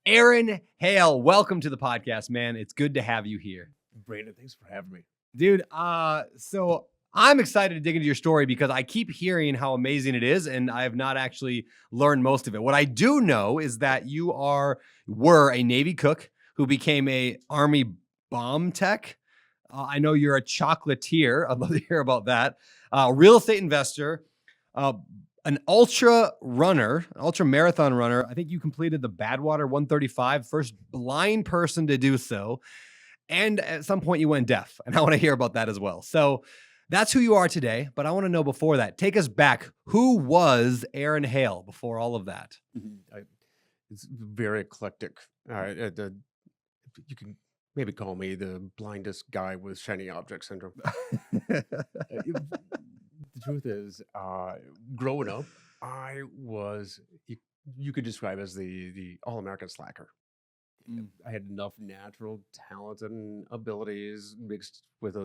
Aaron Hale, welcome to the podcast, man. It's good to have you here. Brandon, thanks for having me. Dude, so I'm excited to dig into your story because I keep hearing how amazing it is, and I have not actually learned most of it. What I do know is that you were a Navy cook who became a Army bomb tech. I know you're a chocolatier. I'd love to hear about that. Real estate investor, uh, an ultra marathon runner. I think you completed the Badwater 135, first blind person to do so. And at some point you went deaf, and I want to hear about that as well. So that's who you are today. But I want to know before that, take us back. Who was Aaron Hale before all of that? It's very eclectic. You can maybe call me the blindest guy with shiny object syndrome. The truth is, growing up, I was, you could describe as the all-American slacker. I had enough natural talent and abilities mixed with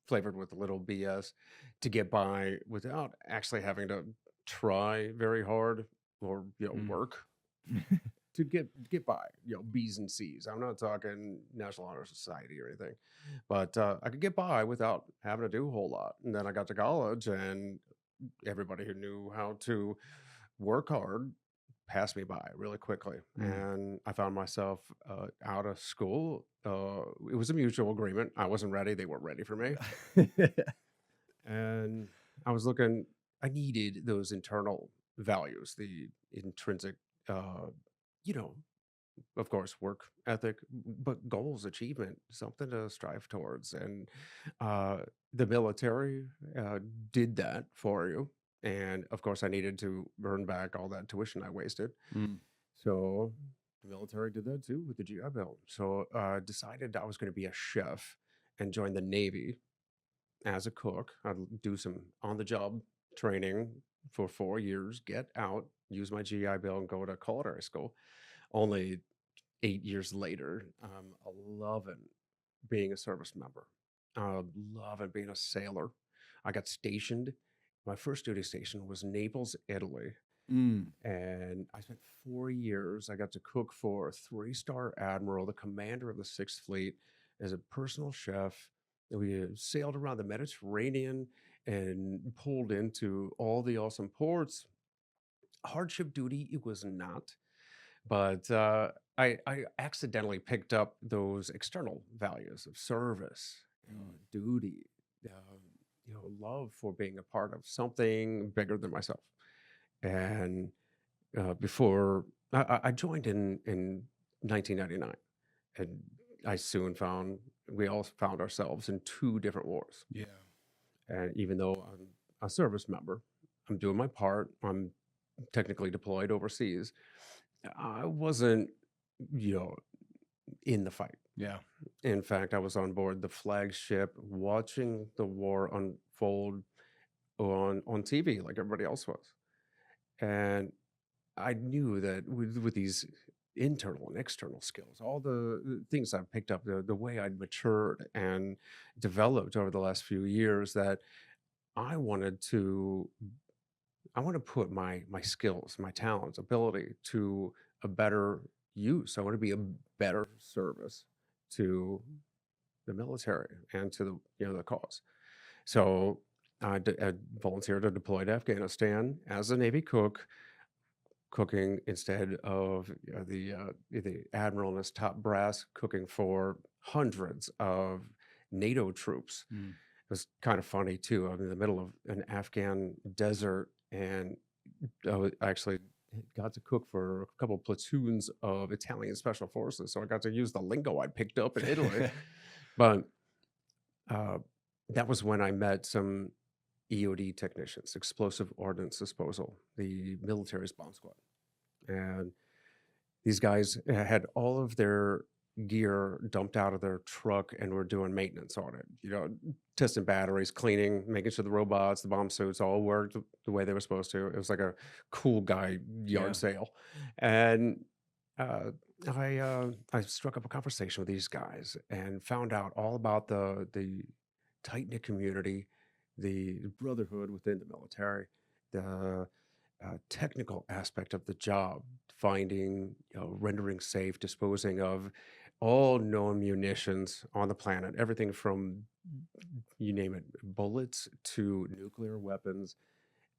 flavored with a little BS to get by without actually having to try very hard or work to get by. B's and C's. I'm not talking National Honor Society or anything, but I could get by without having to do a whole lot. And then I got to college, and everybody who knew how to work hard passed me by really quickly, and I found myself out of school. It was a mutual agreement. I wasn't ready; they weren't ready for me, and I was looking. I needed those internal values, the intrinsic, you know, of course, work ethic, but goals, achievement, something to strive towards, and the military did that for you. And of course, I needed to earn back all that tuition I wasted. So the military did that too with the GI Bill. So decided I was going to be a chef and join the Navy as a cook. I'd do some on the job training for 4 years, get out, use my GI Bill, and go to culinary school. Only 8 years later, I'm loving being a service member. Loving being a sailor. I got stationed. My first duty station was Naples, Italy. And I spent 4 years. I got to cook for a three-star admiral, the commander of the Sixth Fleet, as a personal chef. And we sailed around the Mediterranean and pulled into all the awesome ports. Hardship duty, it was not. But I accidentally picked up those external values of service, duty, love for being a part of something bigger than myself. And before I joined in 1999, and I soon found we all found ourselves in two different wars. Yeah. And even though I'm a service member, I'm doing my part. I'm technically deployed overseas. I wasn't, you know, in the fight. Yeah. In fact, I was on board the flagship watching the war unfold on TV like everybody else was. And I knew that with these internal and external skills, all the things I've picked up, the way I'd matured and developed over the last few years, that I wanted to I want to put my skills, my talents, ability to a better use. I want to be a better service to the military and to the cause. So I volunteered to deploy to Afghanistan as a Navy cook, cooking instead of the admiral and his top brass, cooking for hundreds of NATO troops. It was kind of funny too. I'm in the middle of an Afghan desert, and I actually got to cook for a couple platoons of Italian special forces. So I got to use the lingo I picked up in Italy. But uh, that was when I met some EOD technicians, explosive ordnance disposal, the military's bomb squad. And these guys had all of their gear dumped out of their truck and were doing maintenance on it, testing batteries, cleaning, making sure the robots, the bomb suits all worked the way they were supposed to. It was like a cool guy yard sale. And I struck up a conversation with these guys and found out all about the tight-knit community, the brotherhood within the military, the technical aspect of the job, finding, rendering safe, disposing of all known munitions on the planet, everything from, you name it, bullets to nuclear weapons.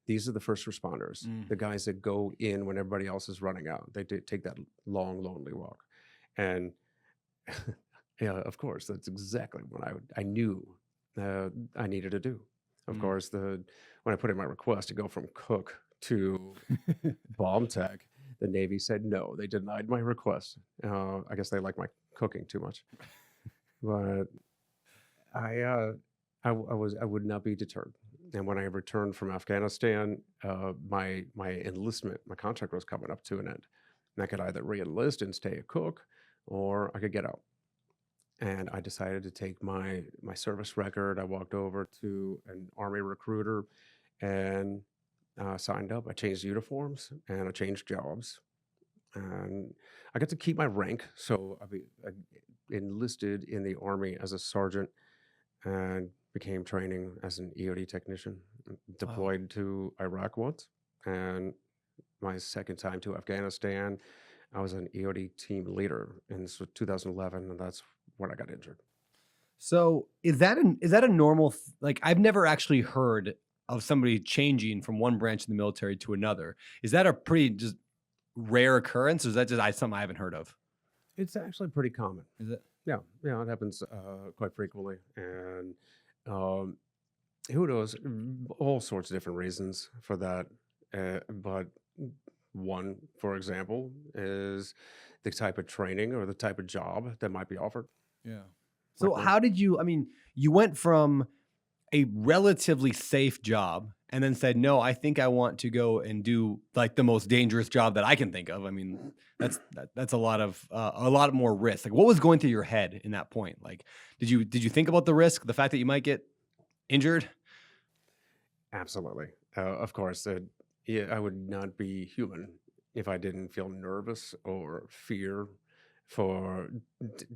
These are the first responders, Mm. the guys that go in when everybody else is running out. They take that long, lonely walk. And yeah, of course, that's exactly what I knew I needed to do. Of Mm. course, when I put in my request to go from cook to bomb tech, the Navy said no. They denied my request. I guess they like my cooking too much. But I would not be deterred. And when I returned from Afghanistan, my enlistment, my contract was coming up to an end. And I could either re-enlist and stay a cook, or I could get out. And I decided to take my service record. I walked over to an Army recruiter and signed up. I changed uniforms and I changed jobs. And I got to keep my rank. So I enlisted in the Army as a sergeant and became training as an EOD technician, Wow. deployed to Iraq once. And my second time to Afghanistan, I was an EOD team leader in 2011, and that's when I got injured. So is that a normal like I've never actually heard of somebody changing from one branch in the military to another. Is that a pretty just rare occurrence, or is that just something I haven't heard of? It's actually pretty common. Is it? Yeah, yeah, it happens quite frequently, and um, who knows, all sorts of different reasons for that. But one, for example, is the type of training or the type of job that might be offered. Yeah. Like So one, how did you, I mean, you went from a relatively safe job and then said, "No, I think I want to go and do like the most dangerous job that I can think of." I mean, that's a lot more risk. Like what was going through your head in that point? Like did you think about the risk, the fact that you might get injured? absolutely, of course. Yeah, I would not be human if I didn't feel nervous or fear for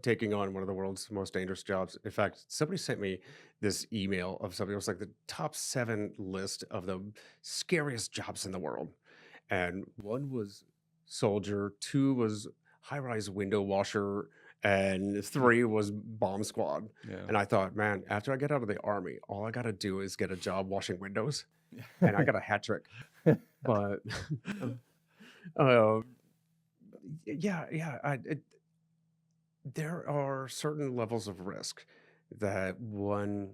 taking on one of the world's most dangerous jobs. In fact, somebody sent me this email of something. It was like the top 7 list of the scariest jobs in the world. And one was soldier, 2 was high-rise window washer, and 3 was bomb squad. Yeah. And I thought, man, after I get out of the army, all I got to do is get a job washing windows, and I got a hat trick. But uh, yeah, there are certain levels of risk that one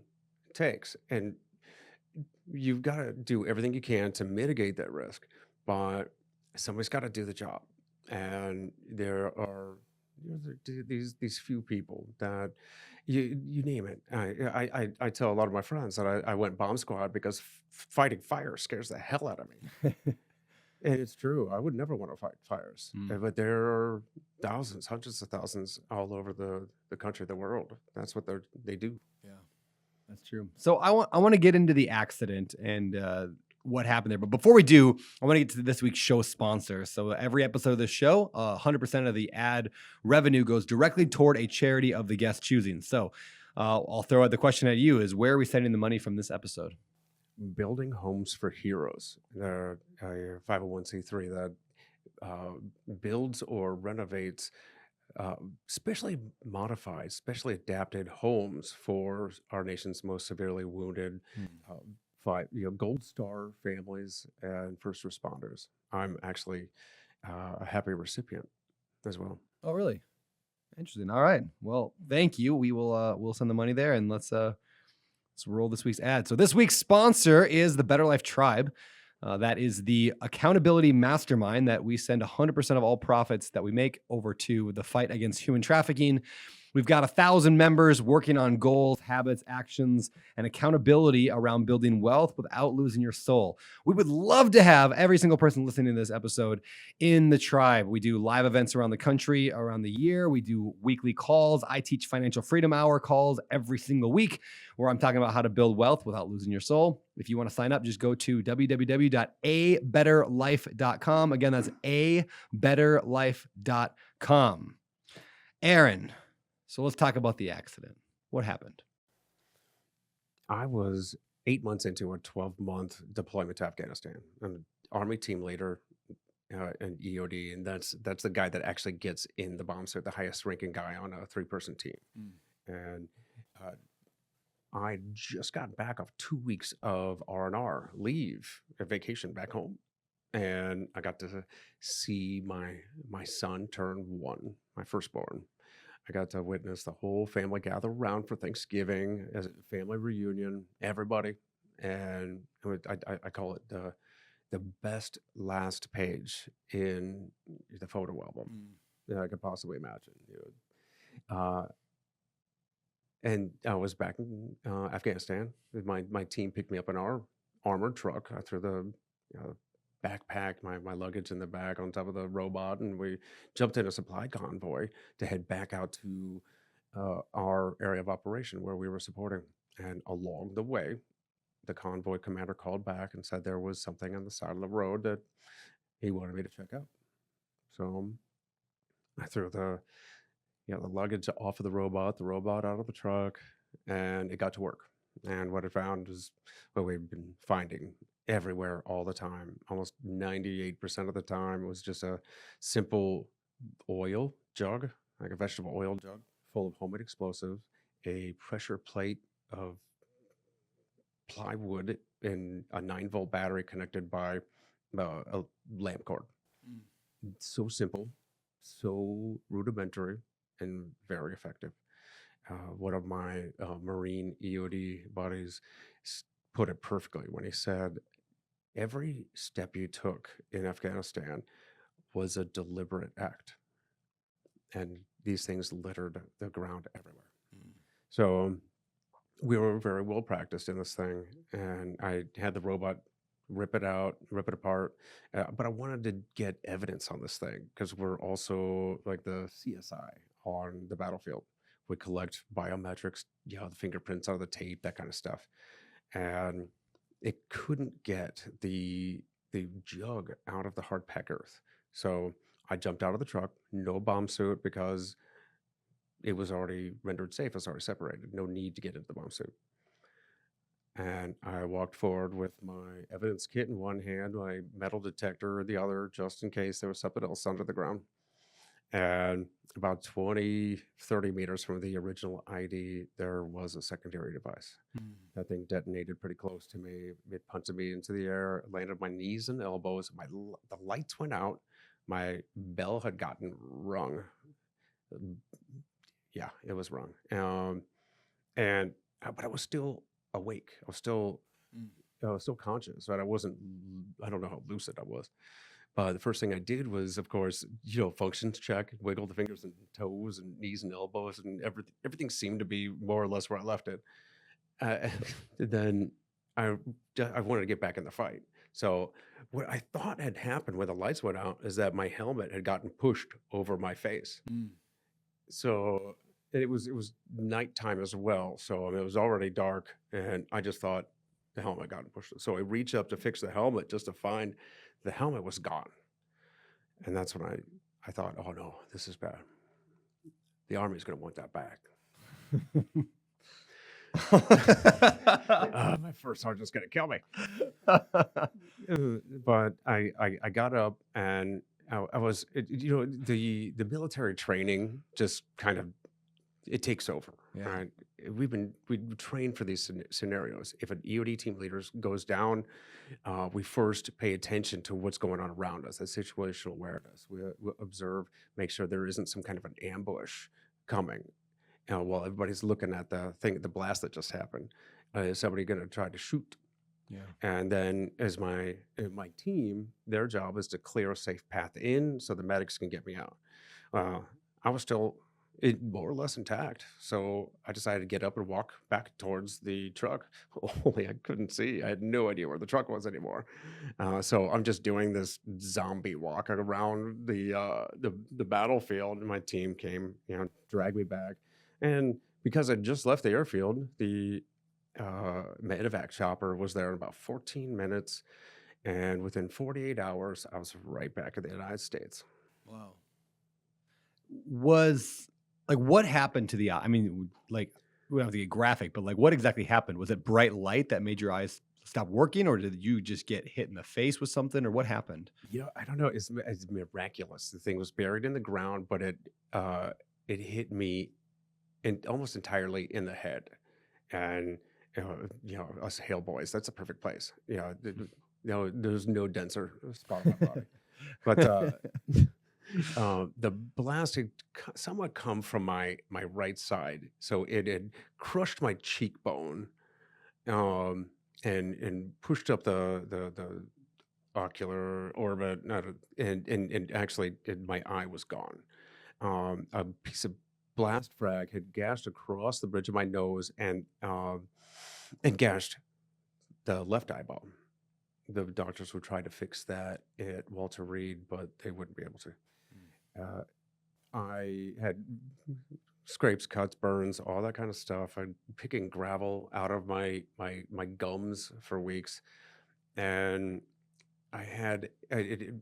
takes, and you've got to do everything you can to mitigate that risk, but somebody's got to do the job. And there are, these few people that you name it. I tell a lot of my friends that I went bomb squad because fighting fire scares the hell out of me. And it's true. I would never want to fight fires. Mm. But there are thousands, hundreds of thousands all over the country, the world. That's what they do. Yeah, that's true. So I want to get into the accident and what happened there. But before we do, I want to get to this week's show sponsor. So every episode of this show, 100% of the ad revenue goes directly toward a charity of the guest choosing. So I'll throw out the question at you: is where are we sending the money from this episode? Building Homes for Heroes. They're a 501c3 that builds or renovates specially modified, specially adapted homes for our nation's most severely wounded, uh, Gold Star families and first responders. I'm actually a happy recipient as well. Oh, really? Interesting. All right. Well, thank you. We'll send the money there, and let's roll this week's ad. So this week's sponsor is the Better Life Tribe. That is the accountability mastermind that we send 100% of all profits that we make over to the fight against human trafficking. We've got 1,000 members working on goals, habits, actions, and accountability around building wealth without losing your soul. We would love to have every single person listening to this episode in the tribe. We do live events around the country, around the year. We do weekly calls. I teach financial freedom hour calls every single week where I'm talking about how to build wealth without losing your soul. If you want to sign up, just go to www.abetterlife.com. Again, that's abetterlife.com. Aaron, so let's talk about the accident. What happened? I was 8 months into a 12-month deployment to Afghanistan. I'm an Army team leader, an EOD, and that's the guy that actually gets in the bomb suit, the highest ranking guy on a 3-person team. And uh, I just got back off 2 weeks of R&R leave, a vacation back home, and I got to see my son turn 1, my firstborn. I got to witness the whole family gather around for Thanksgiving as a family reunion, everybody, and I call it the best last page in the photo album that I could possibly imagine. Uh, and I was back in Afghanistan. My team picked me up in our armored truck. I threw the backpack, my luggage in the back on top of the robot, and we jumped in a supply convoy to head back out to our area of operation where we were supporting. And along the way, the convoy commander called back and said there was something on the side of the road that he wanted me to check out. So I threw the luggage off of the robot out of the truck, and it got to work. And what I found is what we've been finding everywhere all the time. Almost 98% of the time, it was just a simple oil jug, like a vegetable oil jug full of homemade explosives, a pressure plate of plywood, and a 9-volt battery connected by a lamp cord. So simple, so rudimentary, and very effective. One of my Marine EOD buddies put it perfectly when he said, every step you took in Afghanistan was a deliberate act. And these things littered the ground everywhere. So we were very well practiced in this thing. And I had the robot rip it out, rip it apart. But I wanted to get evidence on this thing because we're also like the CSI on the battlefield. We collect biometrics, the fingerprints out of the tape, that kind of stuff. And it couldn't get the jug out of the hard packed earth. So I jumped out of the truck, no bomb suit because it was already rendered safe. It was already separated. No need to get into the bomb suit. And I walked forward with my evidence kit in one hand, my metal detector in the other, just in case there was something else under the ground. And about 20, 30 meters from the original ID, there was a secondary device. That thing detonated pretty close to me. It punched me into the air, landed on my knees and elbows. The lights went out. My bell had gotten rung. Yeah, it was rung. But I was still awake. I was still conscious, but I don't know how lucid I was. The first thing I did was, of course, functions check, wiggle the fingers and toes and knees and elbows, and everything seemed to be more or less where I left it. Then I wanted to get back in the fight. So what I thought had happened when the lights went out is that my helmet had gotten pushed over my face. So it was nighttime as well. So it was already dark, and I just thought the helmet got pushed. So I reached up to fix the helmet just to find the helmet was gone. And that's when I thought, oh no, this is bad. The Army's going to want that back. My first sergeant's going to kill me. But I got up, and I was, the military training just kind of, it takes over. Yeah. Right? We trained for these scenarios. If an EOD team leader goes down, we first pay attention to what's going on around us, that situational awareness. We observe, make sure there isn't some kind of an ambush coming. While everybody's looking at the blast that just happened, is somebody going to try to shoot? Yeah. And then as my team, their job is to clear a safe path in so the medics can get me out. I was still more or less intact. So I decided to get up and walk back towards the truck. Only I couldn't see. I had no idea where the truck was anymore. So I'm just doing this zombie walk around the battlefield. And my team came, dragged me back. And because I just left the airfield, the medevac chopper was there in about 14 minutes. And within 48 hours, I was right back in the United States. Wow. What happened to the eye? I mean, we don't have to get graphic, but what exactly happened? Was it bright light that made your eyes stop working, or did you just get hit in the face with something, or what happened? I don't know. It's miraculous. The thing was buried in the ground, but uh, it hit me almost entirely in the head. And us Hale boys, that's a perfect place. There's no denser spot on my body. But the blast had somewhat come from my right side, so it had crushed my cheekbone, um, and pushed up the ocular orbit, not and actually my eye was gone. A piece of blast frag had gashed across the bridge of my nose and gashed the left eyeball. The doctors would try to fix that at Walter Reed, but they wouldn't be able to. Uh, I had scrapes, cuts, burns, all that kind of stuff. I'm picking gravel out of my gums for weeks, and it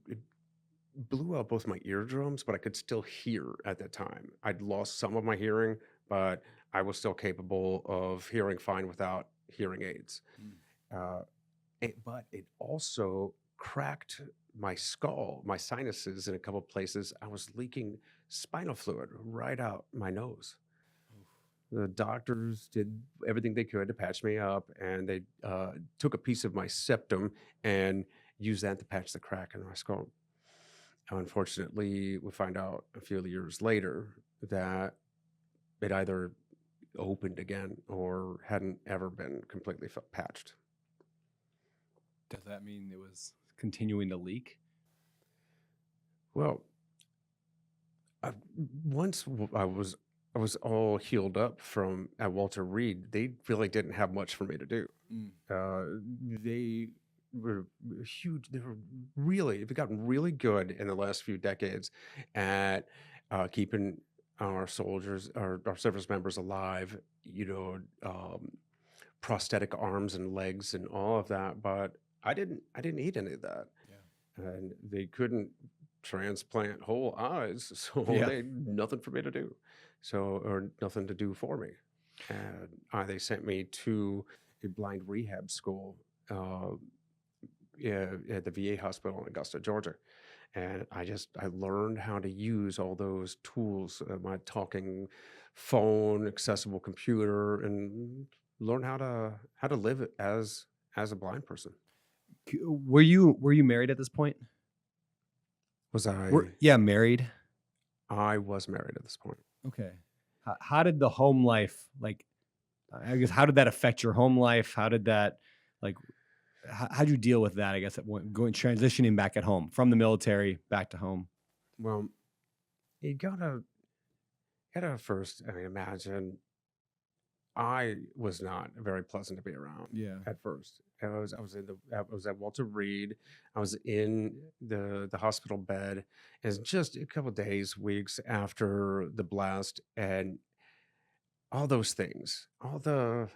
blew out both my eardrums, but I could still hear at that time. I'd lost some of my hearing, but I was still capable of hearing fine without hearing aids. Uh, but it also cracked my skull, my sinuses in a couple places. I was leaking spinal fluid right out my nose. The doctors did everything they could to patch me up, and they took a piece of my septum and used that to patch the crack in my skull. Unfortunately, we find out a few years later that it either opened again or hadn't ever been completely patched. Does that mean it was continuing to leak? Well, I, I was all healed up from at Walter Reed. They really didn't have much for me to do. They were huge. They were really, they've gotten really good in the last few decades at keeping our soldiers, our service members alive. Prosthetic arms and legs and all of that. But I didn't need any of that, and they couldn't transplant whole eyes, so Yeah. they had nothing for me to do, or nothing to do for me. And they sent me to a blind rehab school, yeah, at the VA hospital in Augusta, Georgia. And I learned how to use all those tools, my talking phone, accessible computer, and learn how to live as a blind person. Were you married at this point? Was I? Yeah, married. I was married at this point. Okay. How did the home life, like, I guess, how did that affect your home life? How did that, like, how'd you deal with that? I guess going transitioning back at home from the military back to home. Well, you gotta first, I mean, imagine I was not very pleasant to be around Yeah. at first. I was at Walter Reed. I was in the hospital bed. It's just a couple days, weeks after the blast, and all those things, all the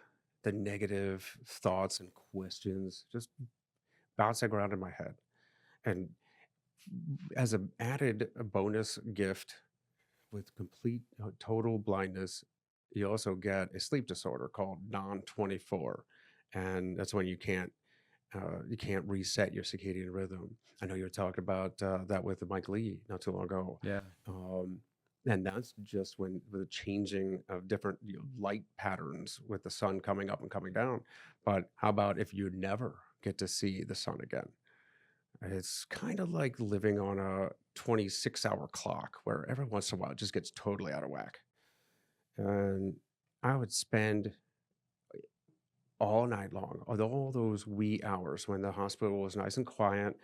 negative thoughts and questions just bouncing around in my head. And as an added bonus gift, with complete total blindness, you also get a sleep disorder called non-24, and that's when you can't reset your circadian rhythm. I know you were talking about that with Michaela not too long ago. Yeah. And that's just when the changing of different light patterns with the sun coming up and coming down. But how about if you never get to see the sun again? It's kind of like living on a 26-hour clock where every once in a while it just gets totally out of whack. And I would spend all night long, all those wee hours when the hospital was nice and quiet,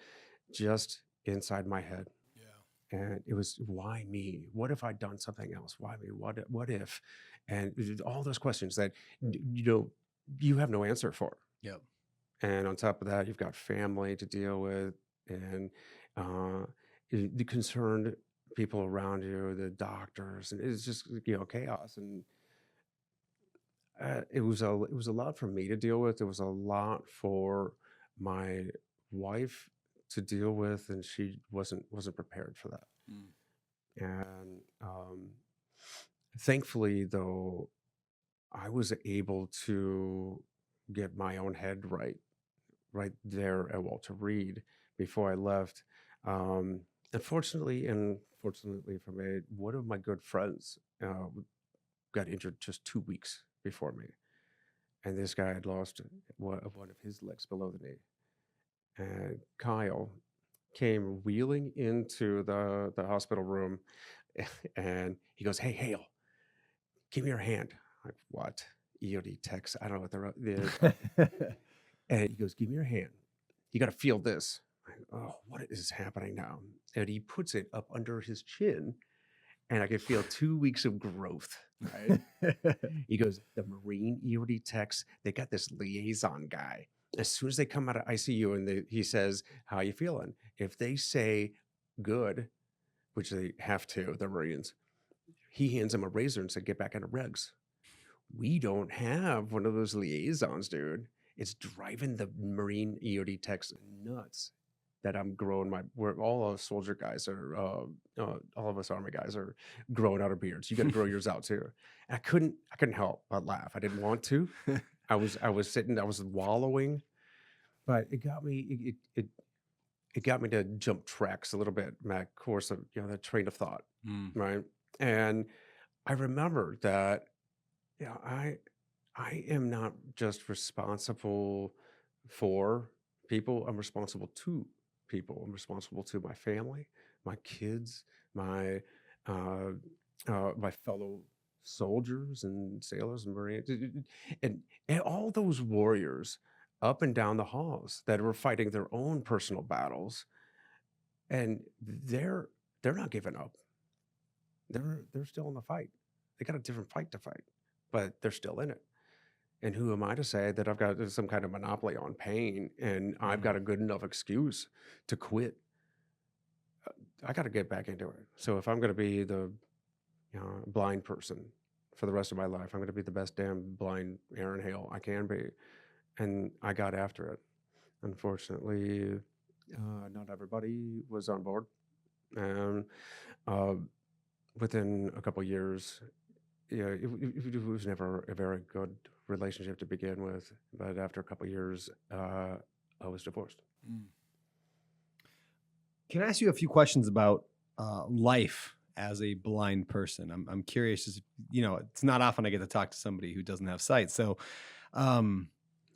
just inside my head. And it was, why me? What if I'd done something else? Why me? What if? And all those questions that you have no answer for. Yep. And on top of that, you've got family to deal with, and uh, the concerned people around you, the doctors, and it's just chaos. And it was a lot for me to deal with. It was a lot for my wife to deal with, and she wasn't prepared for that. And thankfully, though, I was able to get my own head right right there at Walter Reed before I left. Unfortunately, and fortunately for me, one of my good friends got injured just 2 weeks before me. And this guy had lost one of his legs below the knee. And Kyle came wheeling into the hospital room and he goes, "Hey, Hale, give me your hand." I'm like, what? EOD techs. I don't know what and he goes, "Give me your hand. You got to feel this." I'm like, oh, what is happening now? And he puts it up under his chin and I could feel 2 weeks of growth. Right. He goes, "The Marine EOD techs, they got this liaison guy. As soon as they come out of ICU and he says, 'How you feeling?' If they say good, which they have to, the Marines, he hands him a razor and said, 'Get back into regs.'" We don't have one of those liaisons, dude. It's driving the Marine EOD techs nuts that I'm growing we're all us soldier guys are, all of us Army guys are growing out our beards. You got to grow yours out too. And I couldn't help but laugh. I didn't want to. I was sitting, I was wallowing, but it got me, it got me to jump tracks a little bit, Matt, course of, that train of thought, Mm. right? And I remember that, yeah, I am not just responsible for people. I'm responsible to people. I'm responsible to my family, my kids, my my fellow soldiers and sailors and Marines, and all those warriors up and down the halls that were fighting their own personal battles, and they're not giving up. They're still in the fight. They got a different fight to fight, but they're still in it. And who am I to say that I've got some kind of monopoly on pain and I've got a good enough excuse to quit? I got to get back into it. So if I'm going to be the blind person for the rest of my life, I'm going to be the best damn blind Aaron Hale I can be. And I got after it. Unfortunately, not everybody was on board. And within a couple years, it was never a very good relationship to begin with. But after a couple years, I was divorced. Can I ask you a few questions about life as a blind person? I'm curious. Just, it's not often I get to talk to somebody who doesn't have sight. So,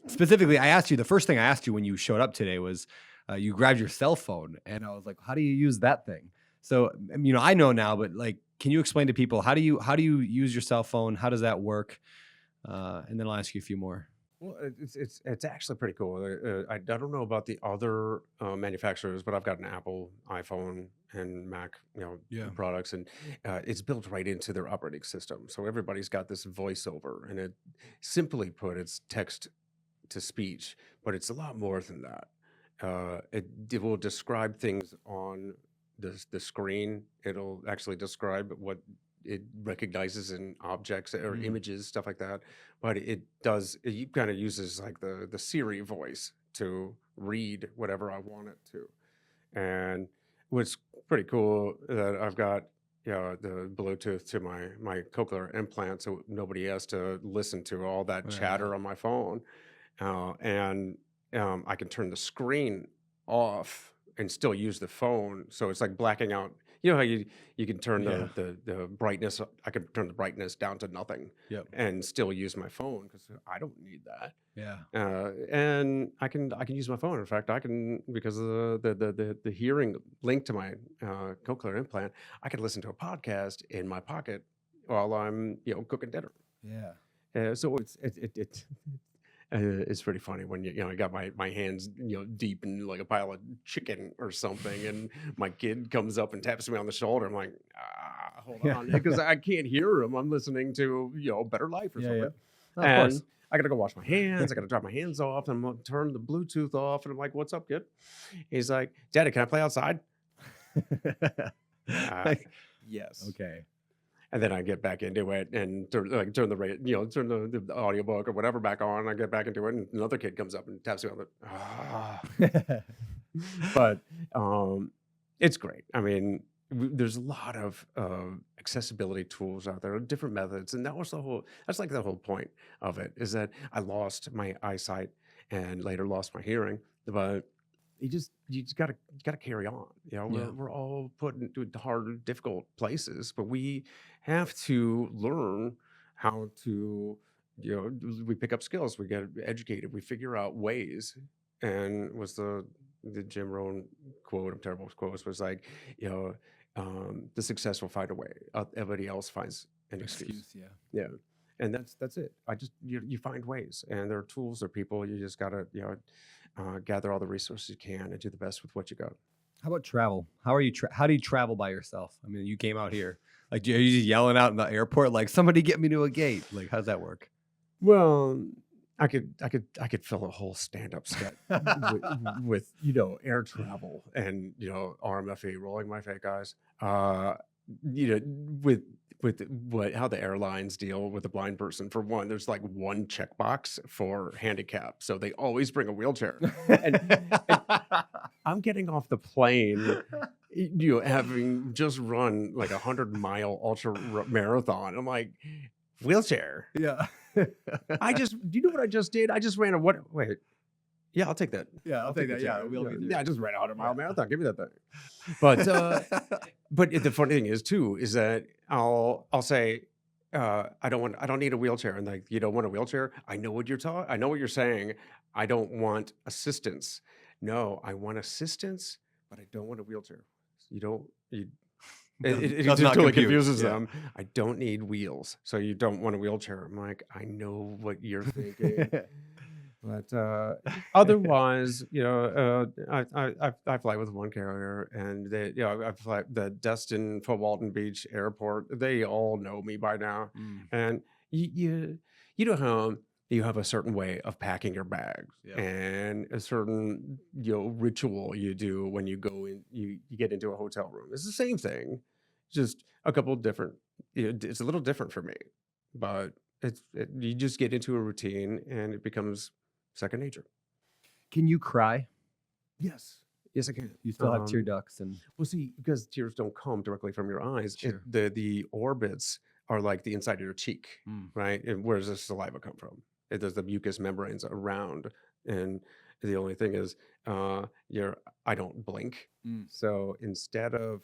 specifically, the first thing I asked you when you showed up today was you grabbed your cell phone, and I was like, "How do you use that thing?" So, I know now, but like, can you explain to people how do you use your cell phone? How does that work? And then I'll ask you a few more. Well, it's actually pretty cool. I don't know about the other manufacturers, but I've got an Apple iPhone and Mac, products, and it's built right into their operating system. So everybody's got this voiceover, and simply put, it's text to speech, but it's a lot more than that. It will describe things on the screen. It'll actually describe what it recognizes in objects or images, stuff like that. But it kind of uses like the Siri voice to read whatever I want it to. And what's pretty cool that I've got the Bluetooth to my cochlear implant, so nobody has to listen to all that chatter on my phone. And I can turn the screen off and still use the phone. So it's like blacking out. You know how you can turn the brightness. I can turn the brightness down to nothing and still use my phone because I don't need that. Yeah. And I can use my phone. In fact, I can, because of the hearing linked to my cochlear implant, I can listen to a podcast in my pocket while I'm cooking dinner. Yeah. So it's pretty funny when I got my hands deep in like a pile of chicken or something, and my kid comes up and taps me on the shoulder. I'm like, hold on, because I can't hear him. I'm listening to Better Life or something. Of course. I gotta go wash my hands. I gotta drop my hands off, and I'm gonna turn the Bluetooth off. And I'm like, "What's up, kid?" He's like, "Daddy, can I play outside?" Yes. Okay. And then I get back into it and turn the audiobook or whatever back on. I get back into it, and another kid comes up and taps me on the. But it's great. I mean, there's a lot of accessibility tools out there, different methods, and that's like the whole point of it, is that I lost my eyesight, and later lost my hearing. But you just gotta carry on. Yeah. We're all put into hard, difficult places, but we have to learn how to, we pick up skills, we get educated, we figure out ways. And was the Jim Rohn quote, I'm terrible with quotes, was like, you know, the successful find a way. Everybody else finds an excuse. Yeah. Yeah. And that's it. You find ways, and there are tools, there are people. You just gotta, gather all the resources you can and do the best with what you got. How about travel? How do you travel by yourself? I mean, you came out here. Like, are you just yelling out in the airport, like, somebody get me to a gate? Like, how's that work? Well, I could fill a whole stand-up sketch with air travel and RMFE, rolling my fake eyes. With how the airlines deal with a blind person. For one, there's like one checkbox for handicap, so they always bring a wheelchair. And I'm getting off the plane, having just run like 100-mile ultra marathon. I'm like, wheelchair. Yeah. Do you know what I just did? I just ran a what? Wait, yeah, I'll take that. Yeah, I'll take that. the Yeah, chair. we'll be Yeah, I there. just ran a 100-mile Yeah. marathon. Give me that thing. But the funny thing is too is that I'll say, I don't need a wheelchair, and like, you don't want a wheelchair. I know what I know what you're saying. I don't want assistance. No, I want assistance, but I don't want a wheelchair. You don't. It Does just not totally compute. confuses Yeah. them. I don't need wheels, so you don't want a wheelchair. I'm like, I know what you're thinking. But otherwise, I fly with one carrier, and I fly the Destin for Walton Beach Airport. They all know me by now, and you know how you have a certain way of packing your bags, Yeah. and a certain ritual you do when you go in, you get into a hotel room. It's the same thing, just a couple of different. It's a little different for me, but you just get into a routine, and it becomes second nature. Can you cry? Yes, I can. You still have tear ducts and Well, see, because tears don't come directly from your eyes. Sure. The orbits are like the inside of your cheek, right? And where does the saliva come from? There's the mucous membranes around, and the only thing is, I don't blink. So instead of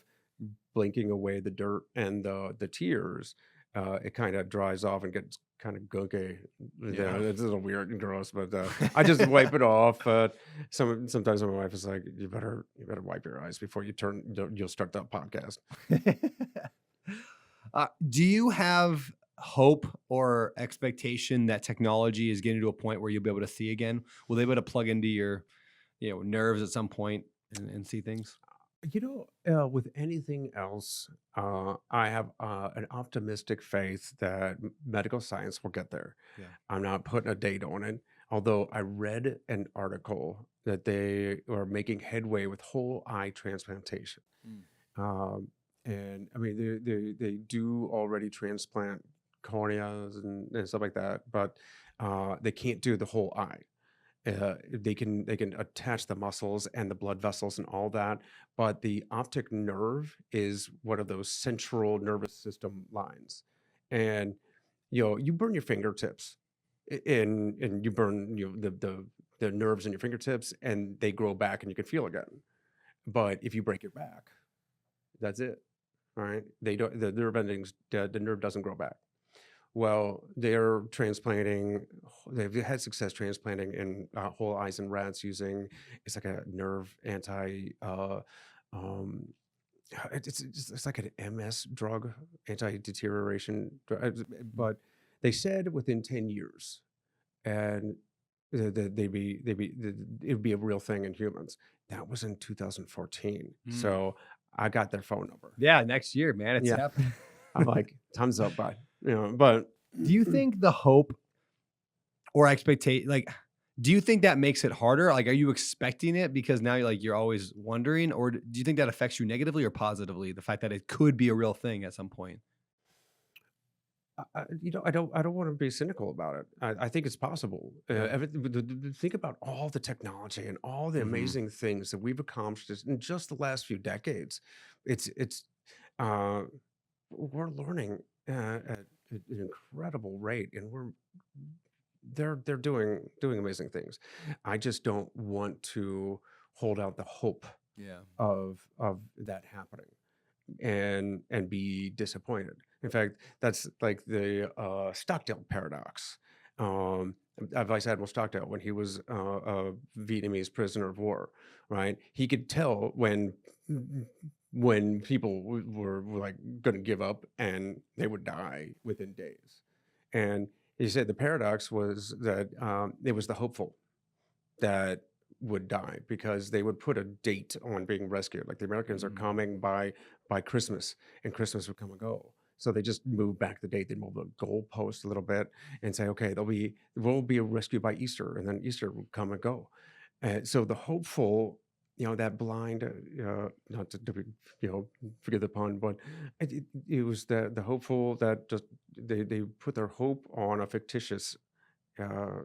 blinking away the dirt and the tears, it kind of dries off and gets kind of gunky. Yeah. It's a little weird and gross, but I just wipe it off. Sometimes my wife is like, you better wipe your eyes before you'll start that podcast. Do you have hope or expectation that technology is getting to a point where you'll be able to see again? Will they be able to plug into your, nerves at some point and see things? With anything else, I have an optimistic faith that medical science will get there. Yeah. I'm not putting a date on it, although I read an article that they are making headway with whole eye transplantation. And I mean, they do already transplant corneas and stuff like that, but they can't do the whole eye. They can attach the muscles and the blood vessels and all that, but the optic nerve is one of those central nervous system lines, and you burn your fingertips, and you burn the nerves in your fingertips, and they grow back, and you can feel again. But if you break your back, that's it, right? They don't the nerve endings, the nerve doesn't grow back. Well, they're transplanting. They've had success transplanting in whole eyes in rats using, it's like a nerve anti. Um, it's like an MS drug, anti deterioration. But they said within 10 years, and it would be a real thing in humans. That was in 2014. So I got their phone number. Yeah, next year, man. It's Yeah. happening. I'm like, thumbs up, bud. But Do you think the hope or expectation, like, do you think that makes it harder? Like, are you expecting it because now you're always wondering, or do you think that affects you negatively or positively? The fact that it could be a real thing at some point. I don't want to be cynical about it. I think it's possible. Think about all the technology and all the amazing things that we've accomplished in just the last few decades. It's uh, we're learning at an incredible rate, and they're doing amazing things. I just don't want to hold out the hope Yeah. of that happening and be disappointed. In fact, that's like the Stockdale Paradox. Um, Vice Admiral Stockdale, when he was a Vietnamese prisoner of war, right? He could tell when people were like going to give up and they would die within days. And he said the paradox was that it was the hopeful that would die because they would put a date on being rescued. Like the Americans are coming by Christmas, and Christmas would come and go. So they just move back the date. They move the goalpost a little bit and say, okay, we'll be rescued by Easter, and then Easter will come and go. And so the hopeful, that blind, not to be, forget the pun, but it was the hopeful that just they put their hope on a fictitious, uh,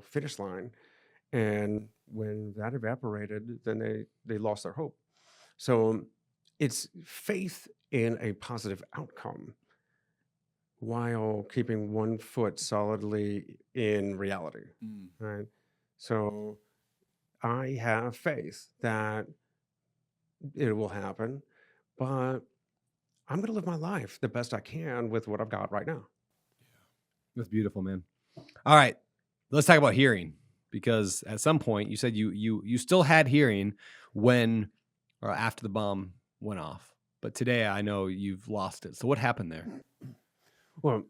finish line, and when that evaporated, then they lost their hope. So it's faith in a positive outcome while keeping one foot solidly in reality, right? So I have faith that it will happen, but I'm going to live my life the best I can with what I've got right now. That's beautiful, man. All right, let's talk about hearing, because at some point you said you still had hearing when or after the bomb went off, but today I know you've lost it. So what happened there? Well,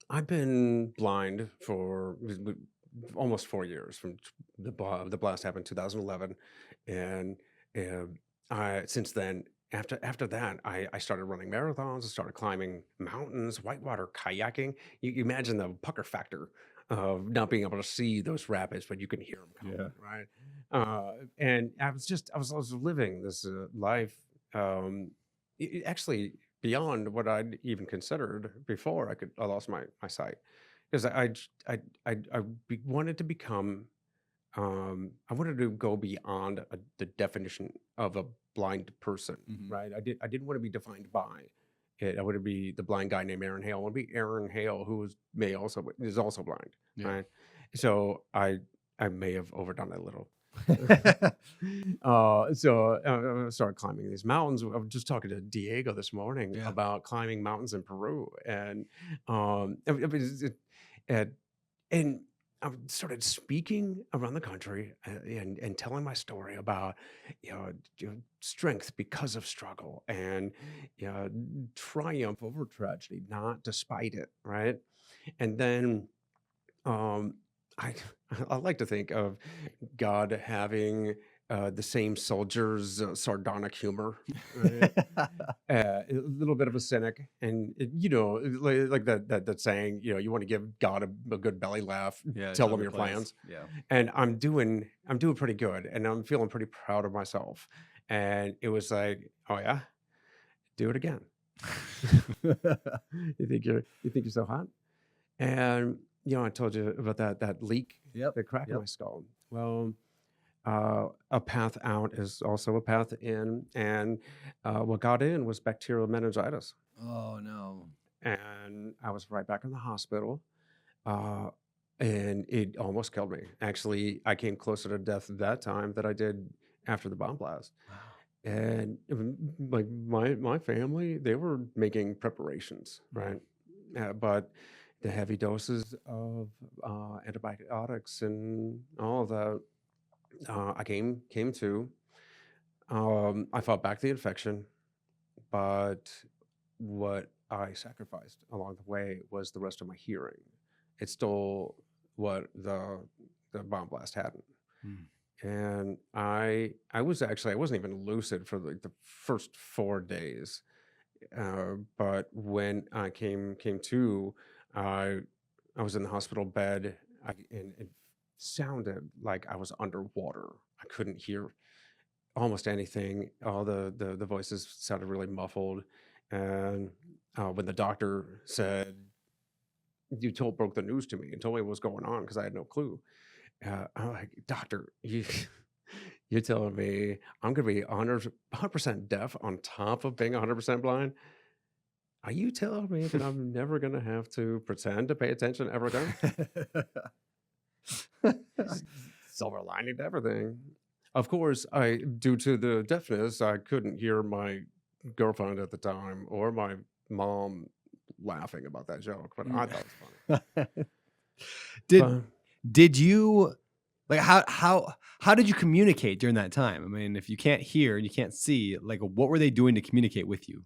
I've been blind for almost 4 years from the blast happened in 2011, and since then, after that, I started running marathons. I started climbing mountains, whitewater kayaking. You imagine the pucker factor of not being able to see those rapids, but you can hear them coming, Yeah. right? And I was living this life, actually beyond what I'd even considered before I lost my sight, because wanted to become, I wanted to go beyond the definition of a blind person, right? I didn't want to be defined by it. I want to be the blind guy named Aaron Hale. I want to be Aaron Hale, who is also blind, Yeah. right? So I may have overdone it a little. I started climbing these mountains. I was just talking to Diego this morning Yeah. about climbing mountains in Peru, and and and I started speaking around the country, and telling my story about strength because of struggle, and triumph over tragedy, not despite it, right? And then um, I I like to think of God having the same soldier's sardonic humor, right? A little bit of a cynic, and like that saying, you want to give God a good belly laugh, Yeah, tell tell him me your plans. plans, Yeah. and I'm doing pretty good, and I'm feeling pretty proud of myself. And it was like, oh yeah, do it again. You think you're so hot? And I told you about that leak Yep. that cracked in Yep. my skull. Well, a path out is also a path in, and what got in was bacterial meningitis, Oh no. and I was right back in the hospital, uh, and it almost killed me. Actually, I came closer to death that time than I did after the bomb blast. Wow. And like my family, they were making preparations, right? But the heavy doses of antibiotics and all of that, I came to. I fought back the infection, but what I sacrificed along the way was the rest of my hearing. It stole what the bomb blast hadn't. Mm. And I wasn't even lucid for like the first 4 days. But when I came to, I I was in the hospital bed, and it sounded like I was underwater. I couldn't hear almost anything. All the voices sounded really muffled. And when the doctor said, broke the news to me and told me what was going on, because I had no clue. I'm like, doctor, you're telling me I'm gonna be 100% deaf on top of being 100% blind? Are you telling me that I'm never gonna have to pretend to pay attention ever again? Silver lining to everything. Of course, due to the deafness, I couldn't hear my girlfriend at the time or my mom laughing about that joke, but I thought it was funny. Did But did you like how did you communicate during that time? I mean, if you can't hear and you can't see, like what were they doing to communicate with you?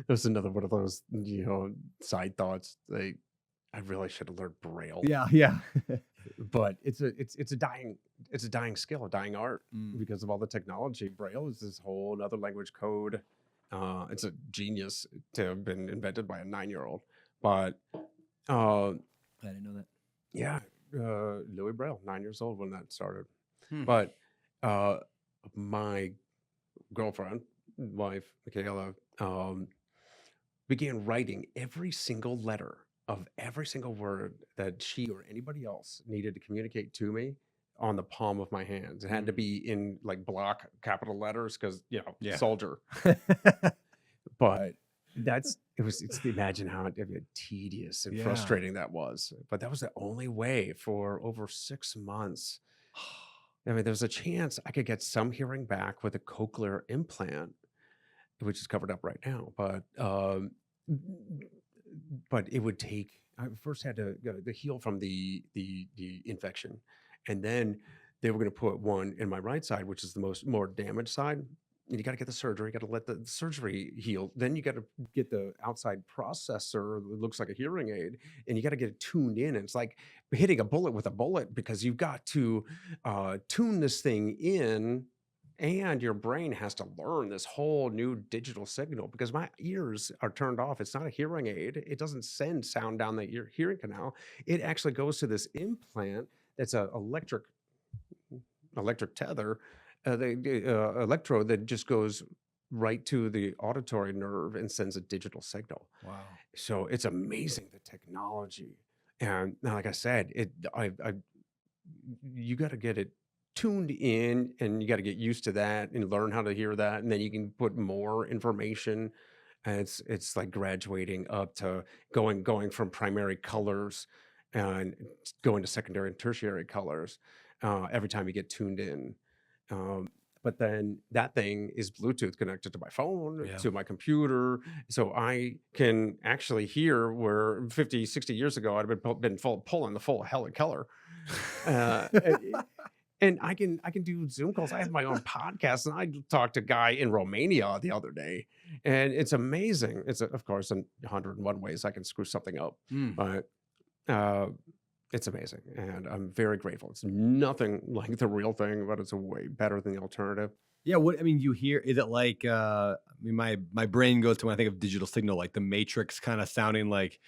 there's another one of those, side thoughts. I really should have learned Braille, Yeah, yeah. but it's a dying skill, a dying art Mm. because of all the technology. Braille is this whole other language code. It's a genius to have been invented by a 9-year-old. But uh, I didn't know that. yeah, Louis Braille, 9 years old when that started. Hmm. But uh, my girlfriend, wife, Michaela, began writing every single letter of every single word that she or anybody else needed to communicate to me on the palm of my hands. It had to Mm. be in like block capital letters because, Yeah. soldier. But imagine how tedious and Yeah. frustrating that was. But that was the only way for over 6 months. I mean, there's a chance I could get some hearing back with a cochlear implant, which is covered up right now. But it would take. I first had to heal from the infection, and then they were going to put one in my right side, which is the more damaged side. And you got to get the surgery. You got to let the surgery heal. Then you got to get the outside processor that looks like a hearing aid, and you got to get it tuned in. And it's like hitting a bullet with a bullet because you've got to tune this thing in, and your brain has to learn this whole new digital signal because my ears are turned off. It's not a hearing aid. It doesn't send sound down the hearing canal. It actually goes to this implant that's a electric tether, the electrode that just goes right to the auditory nerve and sends a digital signal. Wow. So it's amazing, the technology. And like I said, you got to get it tuned in, and you got to get used to that and learn how to hear that, and then you can put more information. And it's like graduating up to going from primary colors and going to secondary and tertiary colors every time you get tuned in. But then that thing is Bluetooth connected to my phone, Yeah. to my computer. So I can actually hear where 50, 60 years ago I'd have been pulling the full Helen Keller. Uh, and I can do Zoom calls. I have my own podcast, and I talked to a guy in Romania the other day, and it's amazing. Of course, in 101 ways I can screw something up, Mm. but uh, it's amazing, and I'm very grateful. It's nothing like the real thing, but it's a way better than the alternative. Yeah, what I mean, you hear is it like I mean my brain goes to when I think of digital signal, like the Matrix kind of sounding like,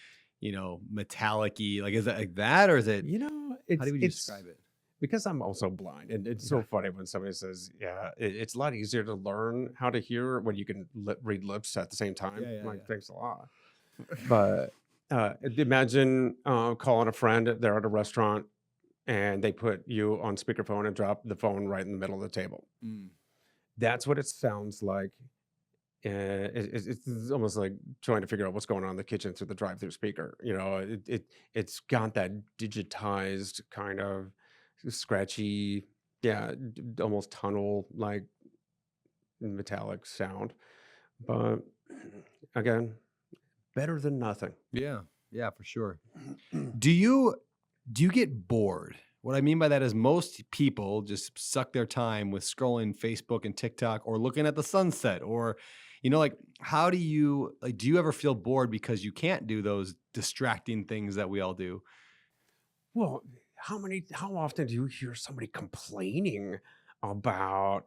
metallic-y. Like is it like that or is it how do you describe it? Because I'm also blind, and it's so funny when somebody says, "Yeah, it's a lot easier to learn how to hear when you can read lips at the same time." Yeah, I'm like, yeah. thanks a lot. But imagine calling a friend. They're at a restaurant, and they put you on speakerphone and drop the phone right in the middle of the table. Mm. That's what it sounds like. It's almost like trying to figure out what's going on in the kitchen through the drive-through speaker. It's got that digitized kind of scratchy, yeah, almost tunnel like metallic sound. But again, better than nothing. Yeah. Yeah, for sure. Do you get bored? What I mean by that is most people just suck their time with scrolling Facebook and TikTok or looking at the sunset or like how do you ever feel bored because you can't do those distracting things that we all do? Well, how often do you hear somebody complaining about,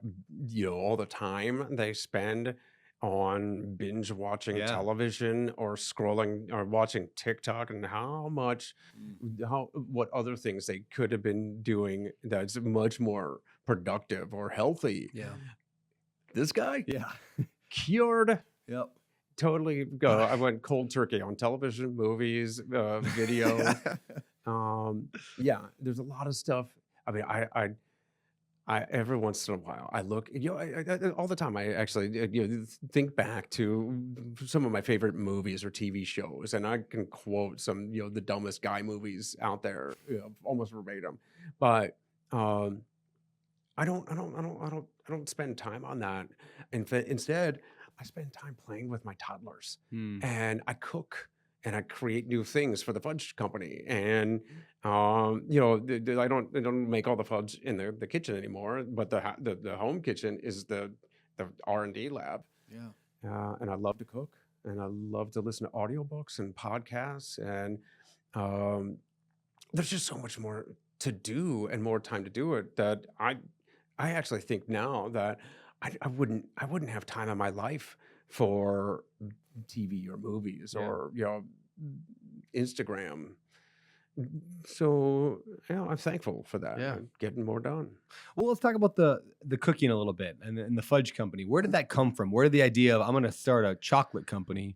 all the time they spend on binge watching Yeah. television or scrolling or watching TikTok, and Mm. what other things they could have been doing that's much more productive or healthy? Yeah. This guy Yeah. cured. Yep. Totally go. I went cold turkey on television, movies, videos. Yeah, there's a lot of stuff. I mean, every once in a while I look, all the time. I actually, think back to some of my favorite movies or TV shows, and I can quote some, the dumbest guy movies out there, almost verbatim. But um, I don't spend time on that. Instead, I spend time playing with my toddlers, Hmm. and I cook and I create new things for the fudge company. And I don't make all the fudge in the kitchen anymore, but the home kitchen is the R&D lab. Yeah. And I love to cook, and I love to listen to audiobooks and podcasts, and um, there's just so much more to do and more time to do it that I actually think now that I wouldn't have time in my life for TV or movies Yeah. or Instagram. So I'm thankful for that. Yeah. I'm getting more done. Well, let's talk about the cooking a little bit and the fudge company. Where did that come from? Where did the idea of I'm going to start a chocolate company?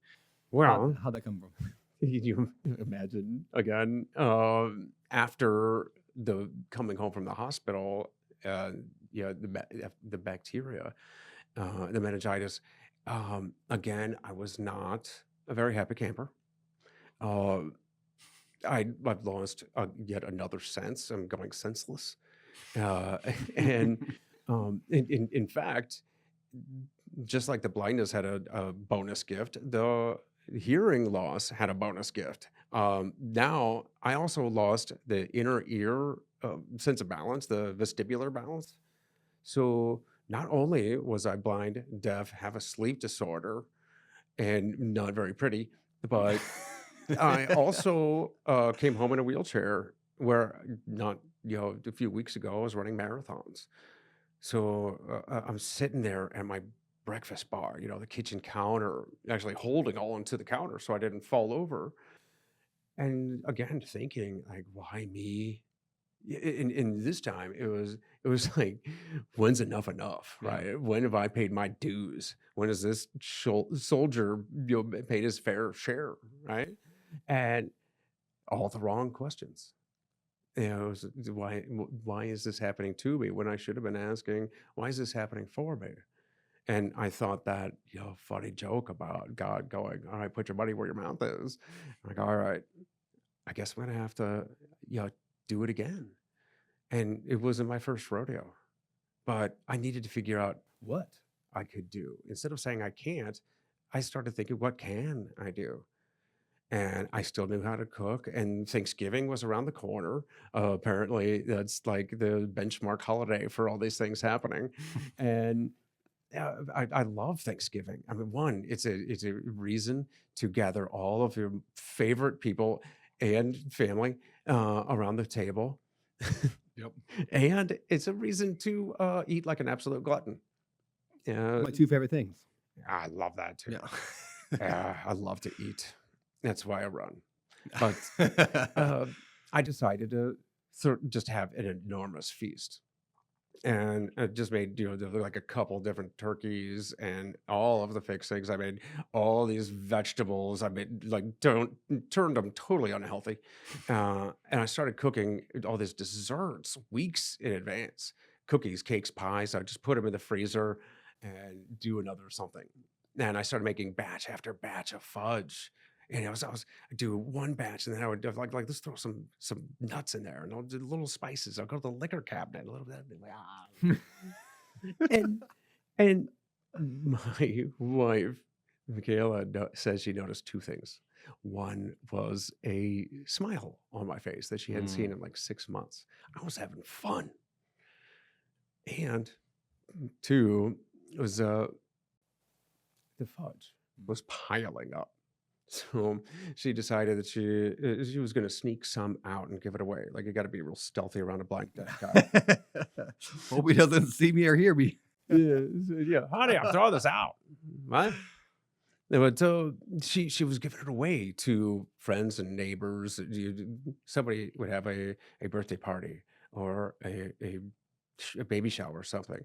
Well, How'd that come from? you imagine again, after the coming home from the hospital, uh, the bacteria, the meningitis. Again, I was not a very happy camper. Uh, I've lost yet another sense. I'm going senseless. Uh, and in fact, just like the blindness had a bonus gift, the hearing loss had a bonus gift. Now I also lost the inner ear sense of balance, the vestibular balance. So not only was I blind, deaf, have a sleep disorder, and not very pretty, but I also came home in a wheelchair where not, a few weeks ago I was running marathons. So I'm sitting there at my breakfast bar, the kitchen counter, actually holding on to the counter so I didn't fall over. And again, thinking like, why me? In this time, it was like, when's enough, Yeah. right? When have I paid my dues? When has this soldier, paid his fair share, right? And all the wrong questions. Why is this happening to me when I should have been asking, why is this happening for me? And I thought that, funny joke about God going, all right, put your money where your mouth is. I'm like, all right, I guess I'm gonna have to, do it again. And it wasn't my first rodeo, but I needed to figure out what I could do. Instead of saying I can't, I started thinking, what can I do? And I still knew how to cook. And Thanksgiving was around the corner. Apparently, that's like the benchmark holiday for all these things happening. And I love Thanksgiving. I mean, one, it's a reason to gather all of your favorite people and family around the table. Yep. And it's a reason to eat like an absolute glutton. Yeah, My two favorite things. I love that too. Yeah. Yeah, I love to eat. That's why I run. But I decided to just have an enormous feast. And I just made, like a couple different turkeys and all of the fixings. I made all these vegetables. I made like don't turned them totally unhealthy, and I started cooking all these desserts weeks in advance. Cookies, cakes, pies. I just put them in the freezer and do another something. And I started making batch after batch of fudge. And I'd do one batch, and then I would do like let's throw some nuts in there, and I'll do little spices. I'll go to the liquor cabinet a little bit, and be like, and and my wife, Michaela, says she noticed two things. One was a smile on my face that she hadn't seen Mm. in like 6 months. I was having fun. And two was the fudge was piling up. So she decided that she was going to sneak some out and give it away. Like, you got to be real stealthy around a blind deaf guy. Hope he doesn't see me or hear me. Yeah, honey, I'm throwing this out. What? No, but so she was giving it away to friends and neighbors. Somebody would have a birthday party or a baby shower or something,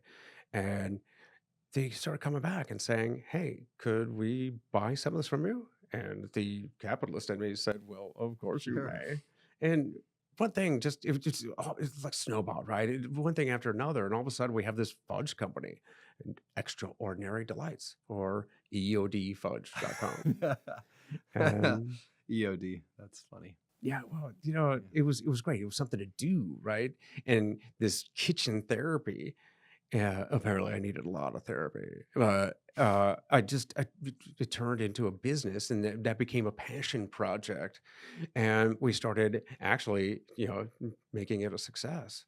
and they started coming back and saying, "Hey, could we buy some of this from you?" And the capitalist in me said, "Well, of course you Sure. may." And one thing just it was just it's like snowball, right? One thing after another, and all of a sudden we have this fudge company, and Extraordinary Delights, or EODFudge.com. And EOD. That's funny. yeah, well, Yeah. it was great. It was something to do, right? And this kitchen therapy, yeah, apparently I needed a lot of therapy. It turned into a business, and that became a passion project. And we started actually, making it a success.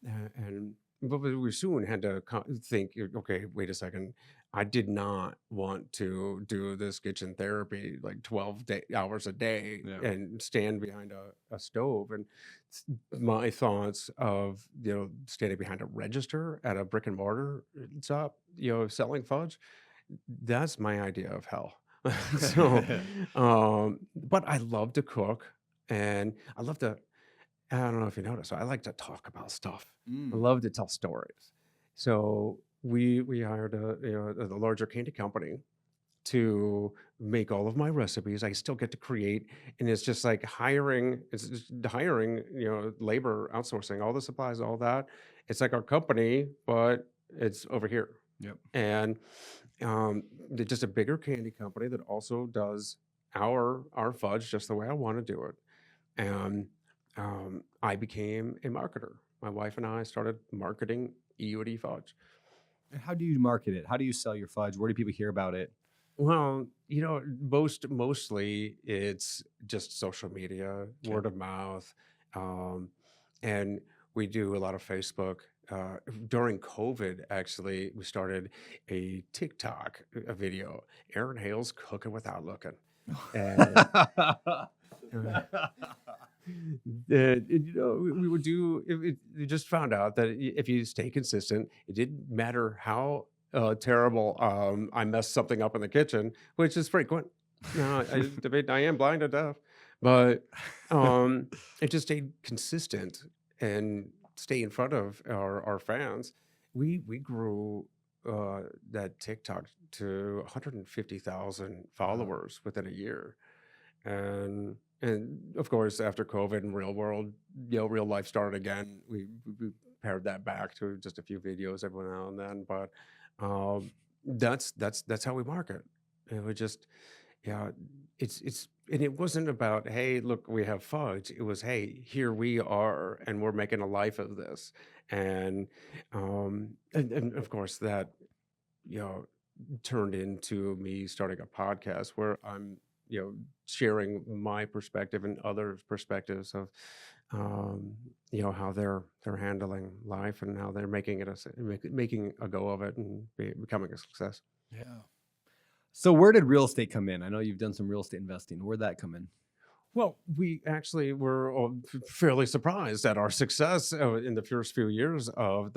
And but we soon had to think, okay, wait a second. I did not want to do this kitchen therapy like 12 hours a day Yeah. and stand behind a stove. And my thoughts of, standing behind a register at a brick and mortar shop, selling fudge, that's my idea of hell. So, but I love to cook, and I don't know if you noticed, I like to talk about stuff. I Mm. love to tell stories. So we hired a larger candy company to make all of my recipes. I still get to create, and it's just like it's just hiring, labor, outsourcing, all the supplies, all that. It's like our company, but it's over here. Yep. And they're just a bigger candy company that also does our fudge just the way I want to do it. And I became a marketer. My wife and I started marketing EOD Fudge. And how do you market it? How do you sell your fudge? Where do people hear about it? Well, mostly it's just social media, Okay. word of mouth, um, and we do a lot of Facebook. During COVID, actually, we started a TikTok video. Aaron Hale's cooking without looking, and uh, we would do. We just found out that if you stay consistent, it didn't matter how terrible I messed something up in the kitchen, which is frequent. No, I am blind and deaf, but it just stayed consistent and stay in front of our fans. We grew that TikTok to 150,000 Wow. followers within a year. And of course, after COVID and real world, real life started again. We pared that back to just a few videos every now and then. But um, that's how we market. And we just, yeah, and it wasn't about, hey, look, we have fudge. It was, hey, here we are, and we're making a life of this. And of course that, you know turned into me starting a podcast where I'm, sharing my perspective and others' perspectives of, um, how they're handling life and how they're making a go of it and becoming a success. Yeah. So where did real estate come in? I know you've done some real estate investing. Where'd that come in? Well, we actually were all fairly surprised at our success in the first few years of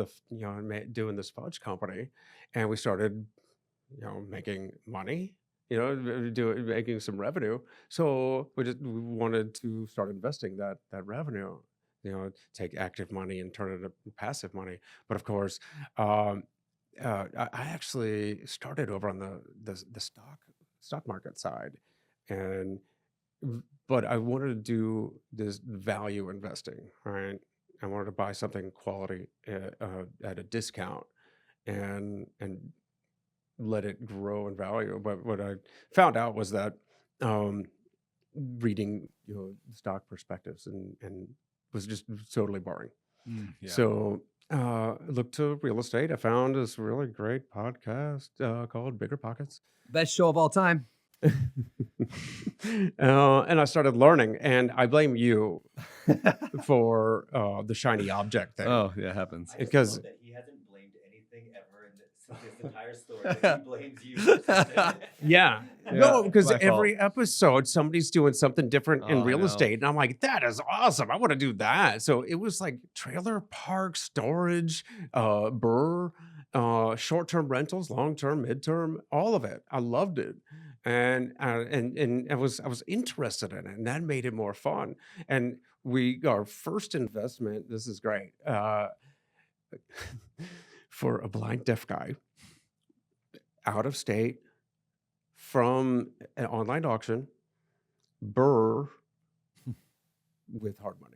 doing this fudge company, and we started, making money, making some revenue. So we wanted to start investing that revenue, take active money and turn it into passive money. But of course, um, I actually started over on the stock market side, and but I wanted to do this value investing, right? I wanted to buy something quality at a discount and let it grow in value. But what I found out was that, um, reading, stock perspectives and was just totally boring. Yeah. So I looked to real estate. I found this really great podcast called Bigger Pockets. Best show of all time. And I started learning, and I blame you for the shiny object thing. Oh, yeah, it happens. I just Because love that he hasn't blamed anything ever in this entire story. That he blames you for something. yeah, Yeah, no, because my fault. every episode somebody's doing something different in Oh, I real know. estate, and I'm like, that is awesome. I want to do that. So it was like trailer park storage, burr, short-term rentals, long-term, mid-term, all of it. I loved it, and I was interested in it, and that made it more fun. And our first investment. This is great. For a blind deaf guy out of state from an online auction, burr with hard money.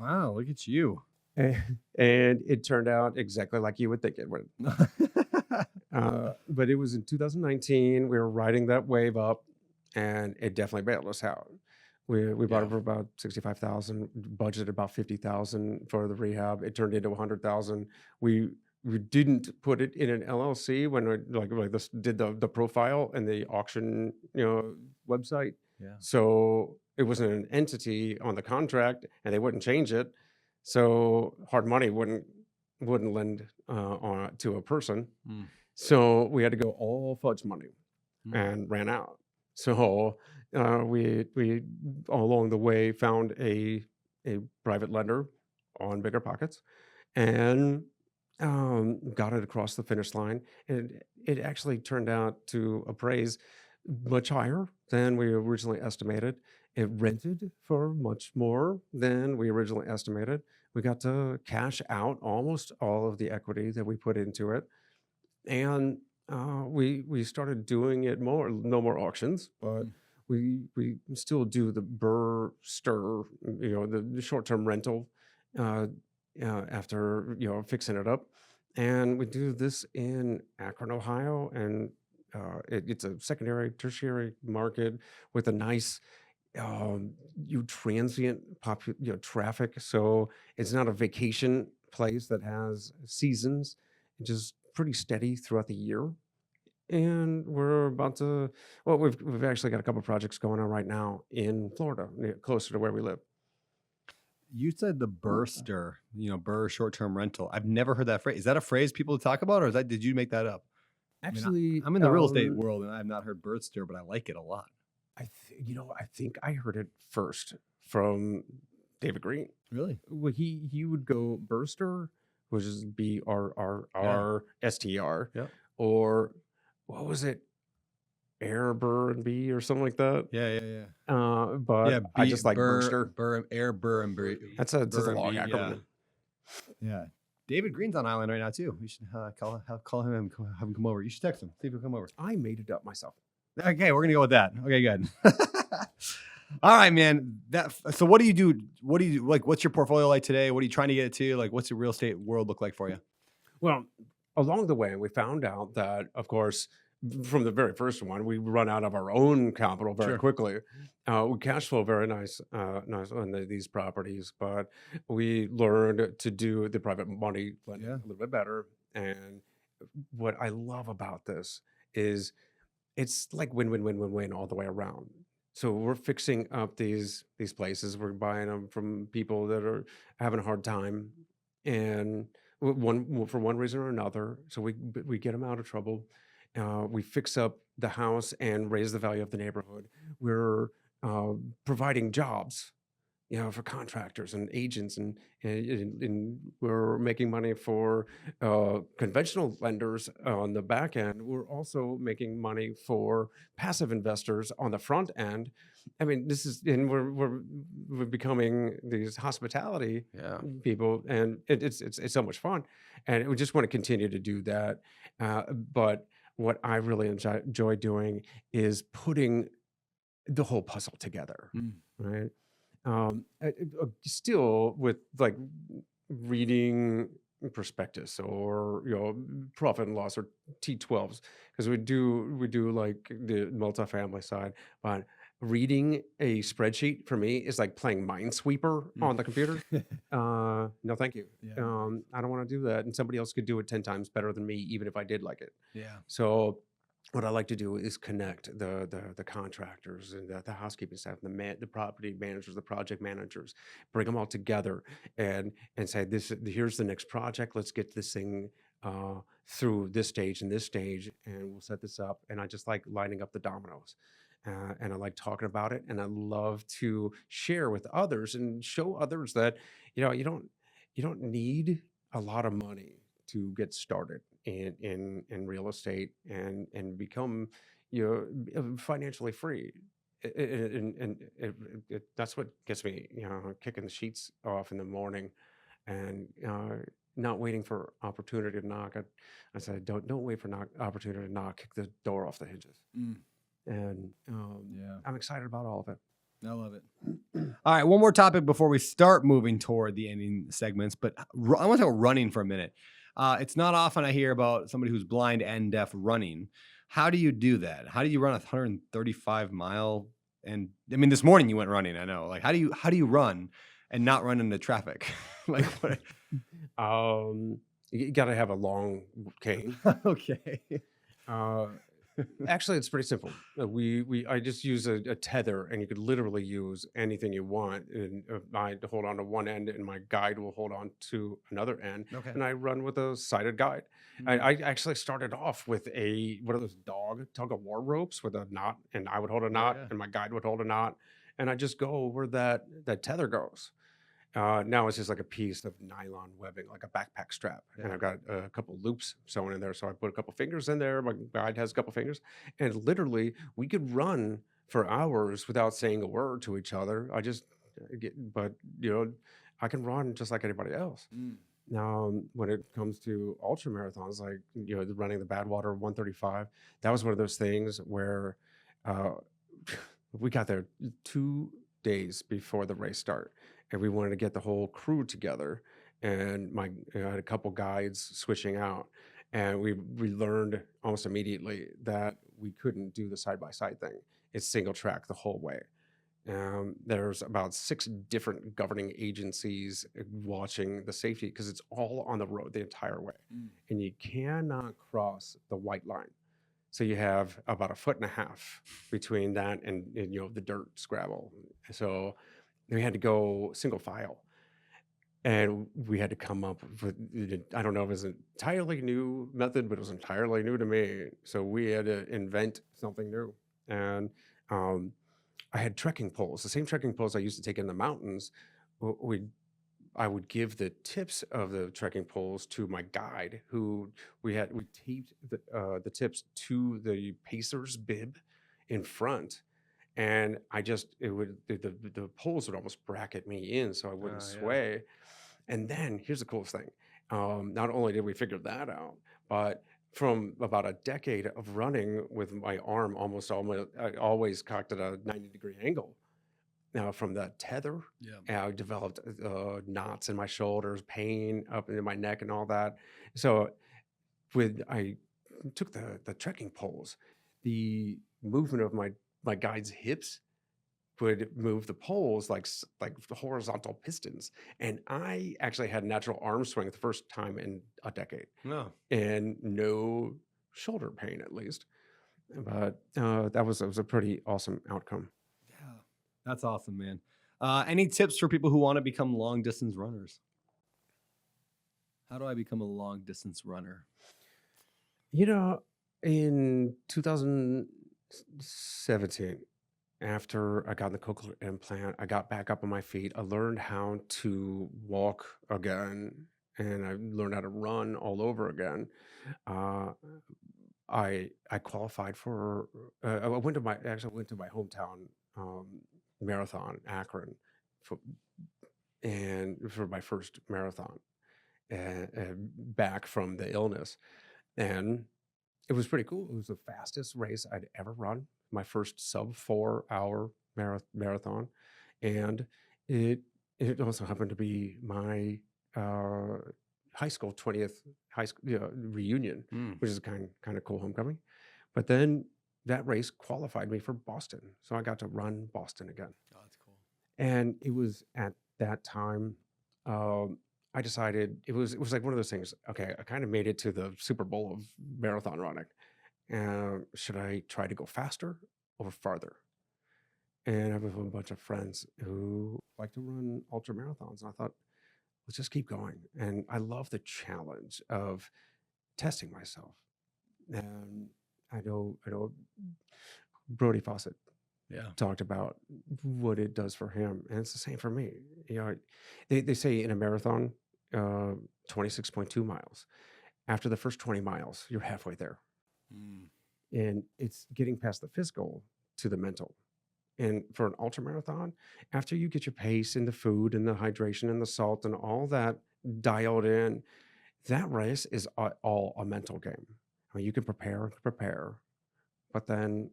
Wow, look at you. And it turned out exactly like you would think it would. But it was in 2019. We were riding that wave up, and it definitely bailed us out. We bought Yeah. it for about 65,000, budgeted about 50,000 for the rehab. It turned into 100,000. We didn't put it in an LLC when we like this did the profile and the auction website. Yeah. So it wasn't an entity on the contract, and they wouldn't change it. So hard money wouldn't lend on to a person. Mm. So we had to go all fudge money Mm. and ran out. So we along the way found a private lender on Bigger Pockets and got it across the finish line. And it actually turned out to appraise much higher than we originally estimated. It rented for much more than we originally estimated. We got to cash out almost all of the equity that we put into it. And we started doing it more. No more auctions, but we still do the Birster, the short-term rental after fixing it up, and we do this in Akron, Ohio, and it's a secondary, tertiary market with a nice transient traffic. So it's not a vacation place that has seasons. It's just pretty steady throughout the year. And we're about to, well, we've actually got a couple projects going on right now in Florida, closer to where we live. You said the Birster, Burr short-term rental. I've never heard that phrase. Is that a phrase people talk about, or did you make that up? Actually, I'm in the real estate world, and I have not heard Birster, but I like it a lot. I think I heard it first from David Green. Really? Well, he would go Birster, which is BRRRSTR, Yeah. or what was it, Airbnb or something like that. Yeah. But I just like Birster. Airbnb. That's a long acronym. Yeah. David Green's on island right now too. We should call him, have him come over. You should text him, see if he'll come over. I made it up myself. Okay, we're gonna go with that. Okay, good. All right, man. So what do you do? What do you like? What's your portfolio like today? What are you trying to get it to? Like, what's the real estate world look like for you? Well, along the way, we found out that, of course, from the very first one, we run out of our own capital very quickly. We cash flow very nice on these properties, but we learned to do the private money lending a little bit better. And what I love about this is it's like win all the way around. So we're fixing up these places. We're buying them from people that are having a hard time, and for one reason or another. So we get them out of trouble. We fix up the house and raise the value of the neighborhood. We're providing jobs, for contractors and agents, and we're making money for conventional lenders on the back end. We're also making money for passive investors on the front end. I mean, we're becoming these hospitality people, and it's so much fun, and we just want to continue to do that. But what I really enjoy doing is putting the whole puzzle together, right? Still with like reading prospectus or profit and loss or T12s, because we do like the multifamily side, but reading a spreadsheet for me is like playing Minesweeper on the computer. No, thank you. I don't want to do that, and somebody else could do it 10 times better than me, even if I did like it. So what I like to do is connect the contractors and the housekeeping staff, the property managers, the project managers, bring them all together and say, here's the next project. Let's get this thing through this stage and this stage, and we'll set this up. And I just like lining up the dominoes. And I like talking about it, and I love to share with others and show others that you don't need a lot of money to get started in real estate and become financially free. That's what gets me kicking the sheets off in the morning and not waiting for opportunity to knock. I said, don't wait for opportunity to knock. Kick the door off the hinges. And I'm excited about all of it. I love it. All right, one more topic before we start moving toward the ending segments, but I want to talk about running for a minute. It's not often I hear about somebody who's blind and deaf running. How do you do that? How do you run a 135-mile? And I mean, this morning you went running. I know. Like, how do you run and not run into traffic? Like, what? You got to have a long cane. Okay. Actually, it's pretty simple. I just use a tether, and you could literally use anything you want. And I hold on to one end, and my guide will hold on to another end. Okay. And I run with a sighted guide. I actually started off with one of those dog tug of war ropes with a knot, and I would hold a knot, yeah. and my guide would hold a knot, and I just go where that tether goes. Now it's just like a piece of nylon webbing, like a backpack strap. And Yeah. I've got a couple loops sewn in there. So I put a couple fingers in there. My guide has a couple fingers. And literally, we could run for hours without saying a word to each other. But, I can run just like anybody else. Now, when it comes to ultra marathons, like, running the Badwater 135, that was one of those things where uh, we got there 2 days before the race start, and we wanted to get the whole crew together. And I had a couple guides switching out, and we learned almost immediately that we couldn't do the side by side thing. It's single track the whole way. There's about 6 different governing agencies watching the safety because it's all on the road the entire way, and you cannot cross the white line. So you have about 1.5 feet between that and the dirt scrabble. So we had to go single file, and we had to come up with, I don't know if it was an entirely new method, but it was entirely new to me. So we had to invent something new. And I had trekking poles, the same trekking poles I used to take in the mountains. I would give the tips of the trekking poles to my guide, who we taped the tips to the pacer's bib in front, and the poles would almost bracket me in so I wouldn't Yeah. sway. And then here's the coolest thing: not only did we figure that out, but from about a decade of running with my arm always cocked at a 90-degree angle. Now, from that tether, Yeah. I developed knots in my shoulders, pain up in my neck, and all that. So, when I took the trekking poles, the movement of my guide's hips would move the poles like the horizontal pistons, and I actually had natural arm swing the first time in a decade, No. and no shoulder pain at least. But that was a pretty awesome outcome. Yeah. That's awesome, man. Any tips for people who want to become long distance runners? How do I become a long distance runner? In 2017, after I got the cochlear implant, I got back up on my feet. I learned how to walk again, and I learned how to run all over again. Uh, I qualified for. I went to my hometown marathon, Akron, for, and for my first marathon, and back from the illness, and it was pretty cool. It was the fastest race I'd ever run. My first sub 4 hour marathon, and it it also happened to be my uh, high school 20th high school reunion, which is kind of cool homecoming. But then that race qualified me for Boston, so I got to run Boston again. Oh, that's cool. And it was at that time, I decided it was like one of those things. Okay, I kind of made it to the Super Bowl of marathon running. Should I try to go faster or farther? And I have a bunch of friends who like to run ultra marathons, and I thought, let's just keep going. And I love the challenge of testing myself. And I know Brody Fawcett Yeah. talked about what it does for him, and it's the same for me. They say in a marathon, 26.2 miles. After the first 20 miles, you're halfway there, and it's getting past the physical to the mental. And for an ultra marathon, after you get your pace and the food and the hydration and the salt and all that dialed in, that race is all a mental game. I mean, you can prepare, but then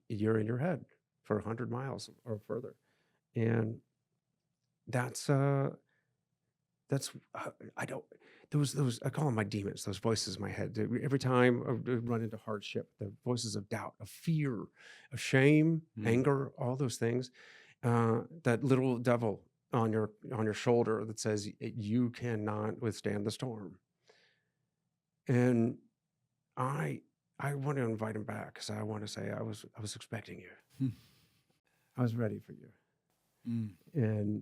you're in your head for 100 miles or further. And that's I don't those I call them my demons, those voices in my head. Every time I run into hardship, the voices of doubt, of fear, of shame, anger, all those things, that little devil on your shoulder that says you cannot withstand the storm. And I want to invite him back, because I want to say I was expecting you. I was ready for you. And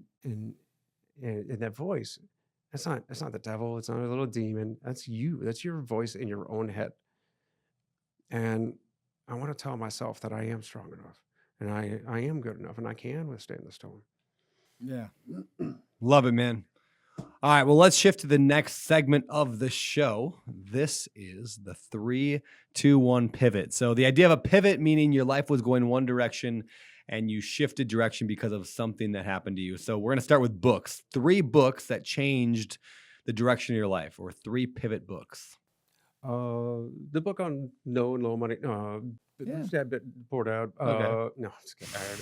that voice, that's not the devil. It's not a little demon. That's you. That's your voice in your own head. And I want to tell myself that I am strong enough, and I am good enough, and I can withstand the storm. Yeah. Love it, man. All right, well, let's shift to the next segment of the show. This is the 3, 2, 1 pivot. So the idea of a pivot, meaning your life was going one direction and you shifted direction because of something that happened to you. So we're going to start with books. 3 books that changed the direction of your life, or 3 pivot books. The book on no and low money. That bit poured out. Okay. No,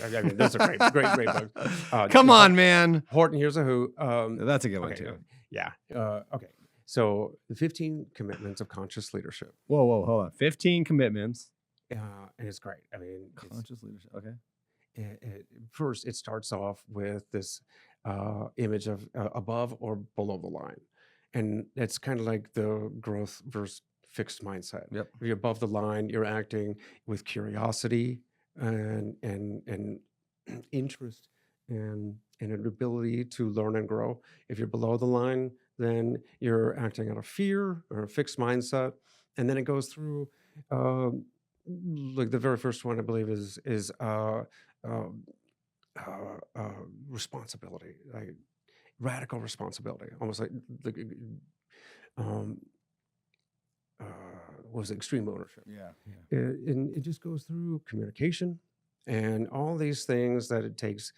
I mean, that's a great book. Come on, man. Horton Hears a Who. That's a good one, Okay, too. yeah. Okay. So the 15 Commitments of Conscious Leadership. Whoa, hold on. 15 commitments. And it's great. I mean, Conscious leadership. Okay. First, it starts off with this image of above or below the line. And it's kind of like the growth versus fixed mindset. Yep. If you're above the line, you're acting with curiosity and interest and an ability to learn and grow. If you're below the line, then you're acting out of fear or a fixed mindset. And then it goes through, like the very first one, I believe, is responsibility, like radical responsibility, almost like was extreme ownership. Yeah. And it just goes through communication and all these things that it takes,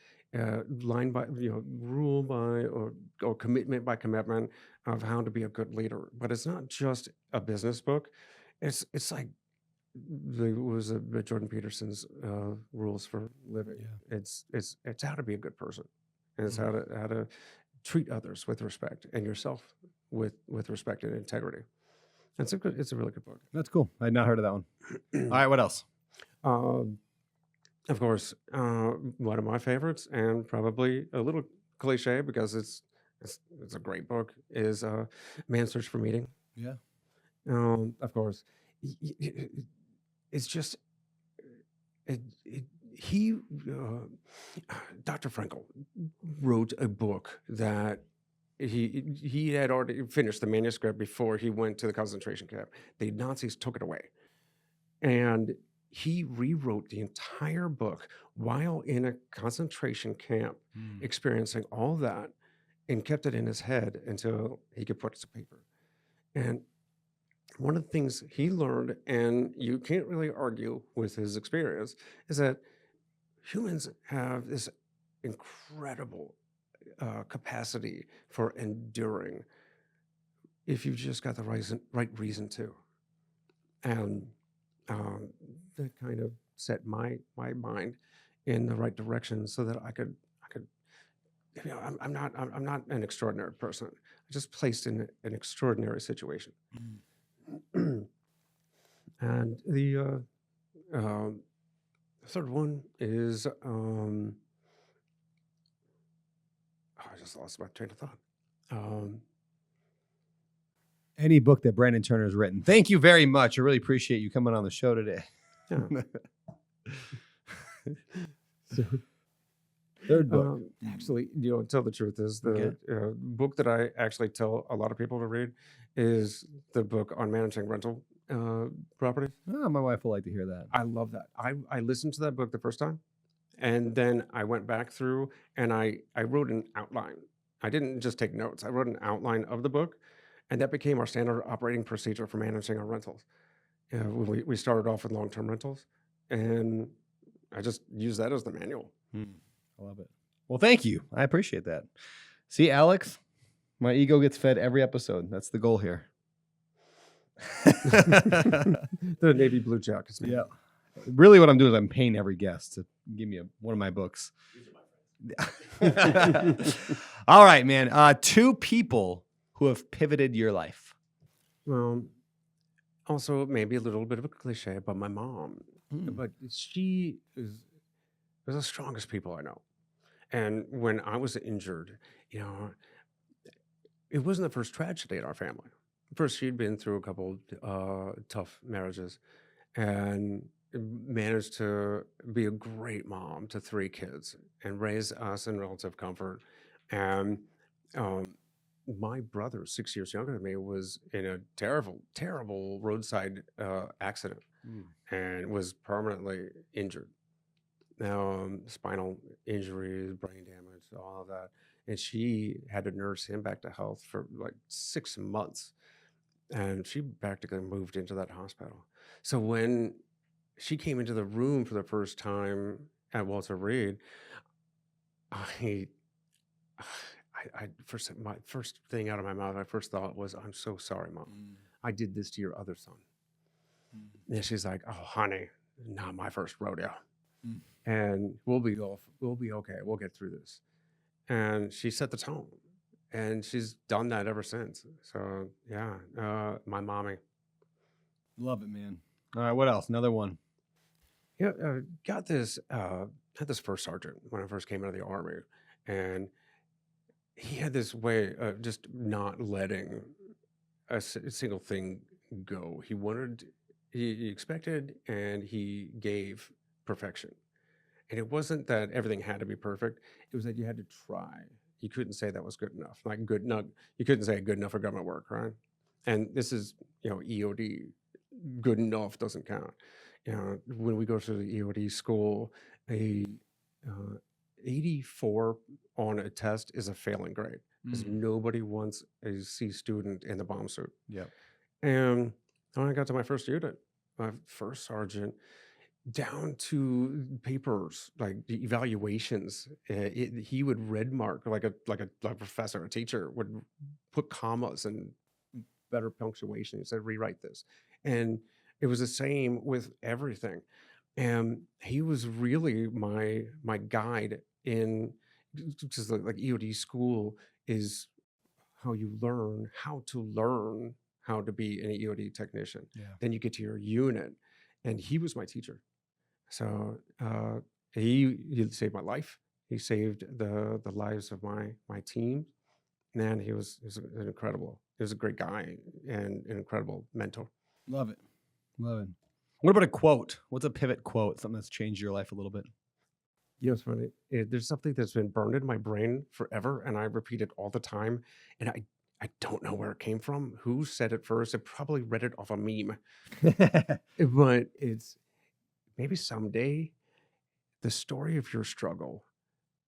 line by, rule by, or commitment by commitment, of how to be a good leader. But it's not just a business book. It's like Jordan Peterson's rules for living. Yeah. It's how to be a good person, and it's how to treat others with respect, and yourself with respect and integrity. It's a really good book. That's cool. I had not heard of that one. All right, what else? Of course, one of my favorites, and probably a little cliche because it's a great book, is Man's Search for Meaning. Yeah. Of course, it's just Dr. Frankl wrote a book that he had already finished the manuscript before he went to the concentration camp. The Nazis took it away, and he rewrote the entire book while in a concentration camp, experiencing all that, and kept it in his head until he could put it to paper. And one of the things he learned, and you can't really argue with his experience, is that humans have this incredible capacity for enduring if you've just got the right reason to. And that kind of set my mind in the right direction, so that I could I'm not an extraordinary person. I'm just placed in an extraordinary situation. And the third one is I just lost my train of thought. Any book that Brandon Turner has written. Thank you very much. I really appreciate you coming on the show today. Yeah. So, third book. Actually, tell the truth, is the book that I actually tell a lot of people to read is the book on managing rental property. Oh, my wife will like to hear that. I love that. I listened to that book the first time, and then I went back through and I wrote an outline. I didn't just take notes. I wrote an outline of the book, and that became our standard operating procedure for managing our rentals. We started off with long-term rentals, and I just used that as the manual. I love it. Well, thank you. I appreciate that. See, Alex, my ego gets fed every episode. That's the goal here. The Navy Blue Jackets. Yeah. Really, what I'm doing is I'm paying every guest to give me one of my books. These are my friends. All right, man. 2 people who have pivoted your life. Well, also maybe a little bit of a cliche, but my mom. But she is the strongest people I know. And when I was injured, you know, it wasn't the first tragedy in our family. First, she'd been through a couple tough marriages and managed to be a great mom to 3 kids and raise us in relative comfort. And um, my brother, 6 years younger than me, was in a terrible, terrible roadside accident and was permanently injured. Now, spinal injuries, brain damage, all of that. And she had to nurse him back to health for like 6 months. And she practically moved into that hospital. So when she came into the room for the first time at Walter Reed, I, my first thing out of my mouth, my first thought was, "I'm so sorry, Mom. I did this to your other son." And she's like, "Oh, honey, not my first rodeo, and we'll be okay. We'll get through this." And she set the tone, and she's done that ever since. So yeah, my mommy. Love it, man. All right, what else? Another one. Yeah, got this. Had this first sergeant when I first came out of the army, and he had this way of just not letting a single thing go. He expected, and he gave perfection. And it wasn't that everything had to be perfect. It was that you had to try. You couldn't say that was good enough. Like good enough, you couldn't say good enough for government work, right? And this is, EOD. Good enough doesn't count. When we go to the EOD school, a 84 on a test is a failing grade because nobody wants a C student in the bomb suit. Yep. And when I got to my first unit, my first sergeant, down to papers like the evaluations, he would red mark like a professor, a teacher would put commas and better punctuation. He said, "Rewrite this," and it was the same with everything. And he was really my guide in, because like EOD school is how you learn how to learn how to be an EOD technician. Yeah. Then you get to your unit, and he was my teacher. So he saved my life. He saved the lives of my team. Man, he was an incredible. He was a great guy and an incredible mentor. Love it. Love it. What about a quote? What's a pivot quote? Something that's changed your life a little bit? It's funny. There's something that's been burned in my brain forever, and I repeat it all the time. And I don't know where it came from. Who said it first? I probably read it off a meme. But it's maybe someday the story of your struggle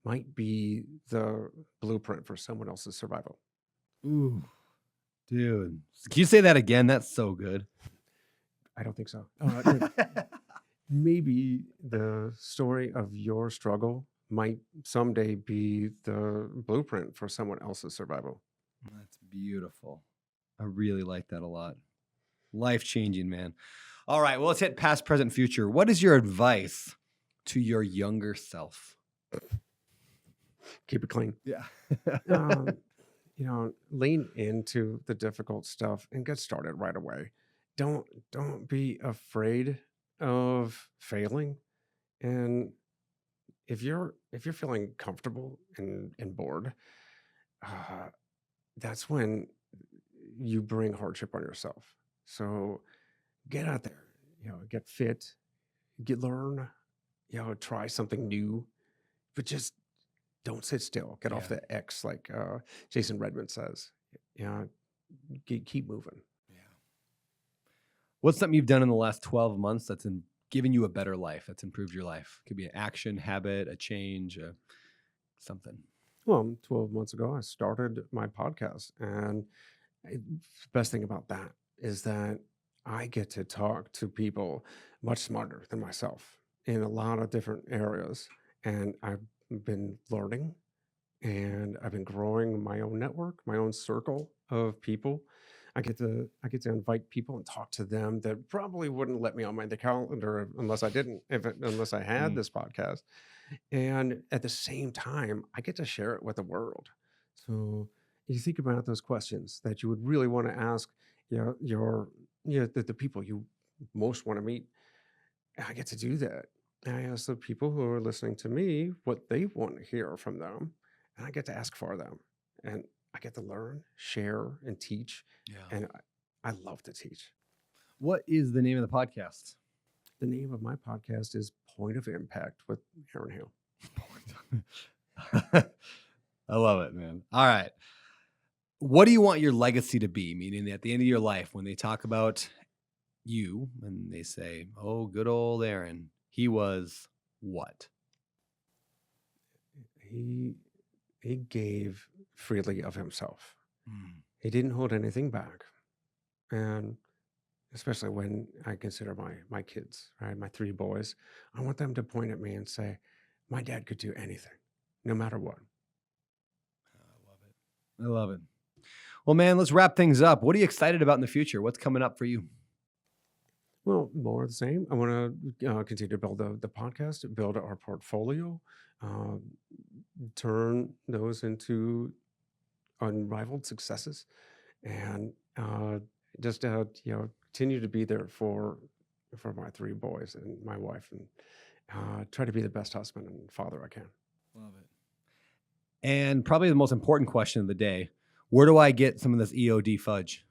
might be the blueprint for someone else's survival. Ooh, dude. Can you say that again? That's so good. I don't think so. Maybe the story of your struggle might someday be the blueprint for someone else's survival. That's beautiful. I really like that a lot. Life-changing, man. All right, well, let's hit past, present, future. What is your advice to your younger self? Keep it clean. Yeah. Lean into the difficult stuff and get started right away. Don't be afraid of failing. And if you're feeling comfortable and bored, that's when you bring hardship on yourself. So get out there, get fit, learn, try something new, but just don't sit still. Get off the X, like Jason Redmond says. Keep moving. Yeah. What's something you've done in the last 12 months that's given you a better life, that's improved your life? Could be an action, habit, a change, something. Well, 12 months ago, I started my podcast. And the best thing about that is that I get to talk to people much smarter than myself in a lot of different areas. And I've been learning, and I've been growing my own network, my own circle of people. I get to invite people and talk to them that probably wouldn't let me on the calendar unless I had Mm. this podcast. And at the same time, I get to share it with the world. So you think about those questions that you would really want to ask the people you most want to meet. I get to do that. I ask the people who are listening to me what they want to hear from them, and I get to ask for them. And I get to learn, share, and teach. Yeah. And I love to teach. What is the name of the podcast? The name of my podcast is Point of Impact with Aaron Hale. I love it, man. All right. What do you want your legacy to be? Meaning at the end of your life, when they talk about you and they say, oh, good old Aaron, he was what? He gave freely of himself. Mm. He didn't hold anything back. And especially when I consider my kids, right? My 3 boys, I want them to point at me and say, my dad could do anything, no matter what. I love it. I love it. Well, man, let's wrap things up. What are you excited about in the future? What's coming up for you? Well, more of the same. I want to continue to build the podcast, build our portfolio, turn those into unrivaled successes, and just continue to be there for my 3 boys and my wife, and try to be the best husband and father I can. Love it. And probably the most important question of the day, where do I get some of this EOD fudge?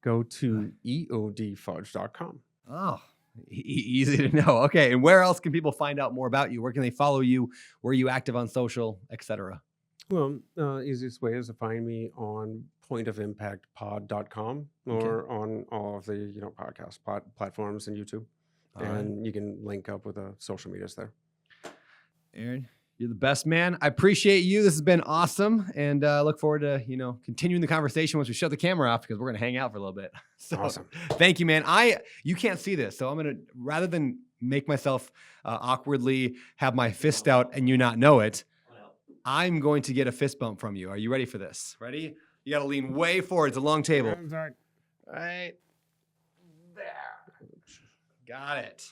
Go to eodfudge.com. Oh, easy to know. Okay. And where else can people find out more about you? Where can they follow you? Where are you active on social, etc.? Well, easiest way is to find me on pointofimpactpod.com or on all of the podcast platforms and YouTube. All and right. you can link up with the social medias there. Aaron, you're the best, man. I appreciate you. This has been awesome. And look forward to, continuing the conversation once we shut the camera off, because we're going to hang out for a little bit. So Awesome. thank you, man. You can't see this. So I'm going to, rather than make myself awkwardly have my fist out and you not know it, I'm going to get a fist bump from you. Are you ready for this? Ready? You got to lean way forward. It's a long table. Right Right there. Got it.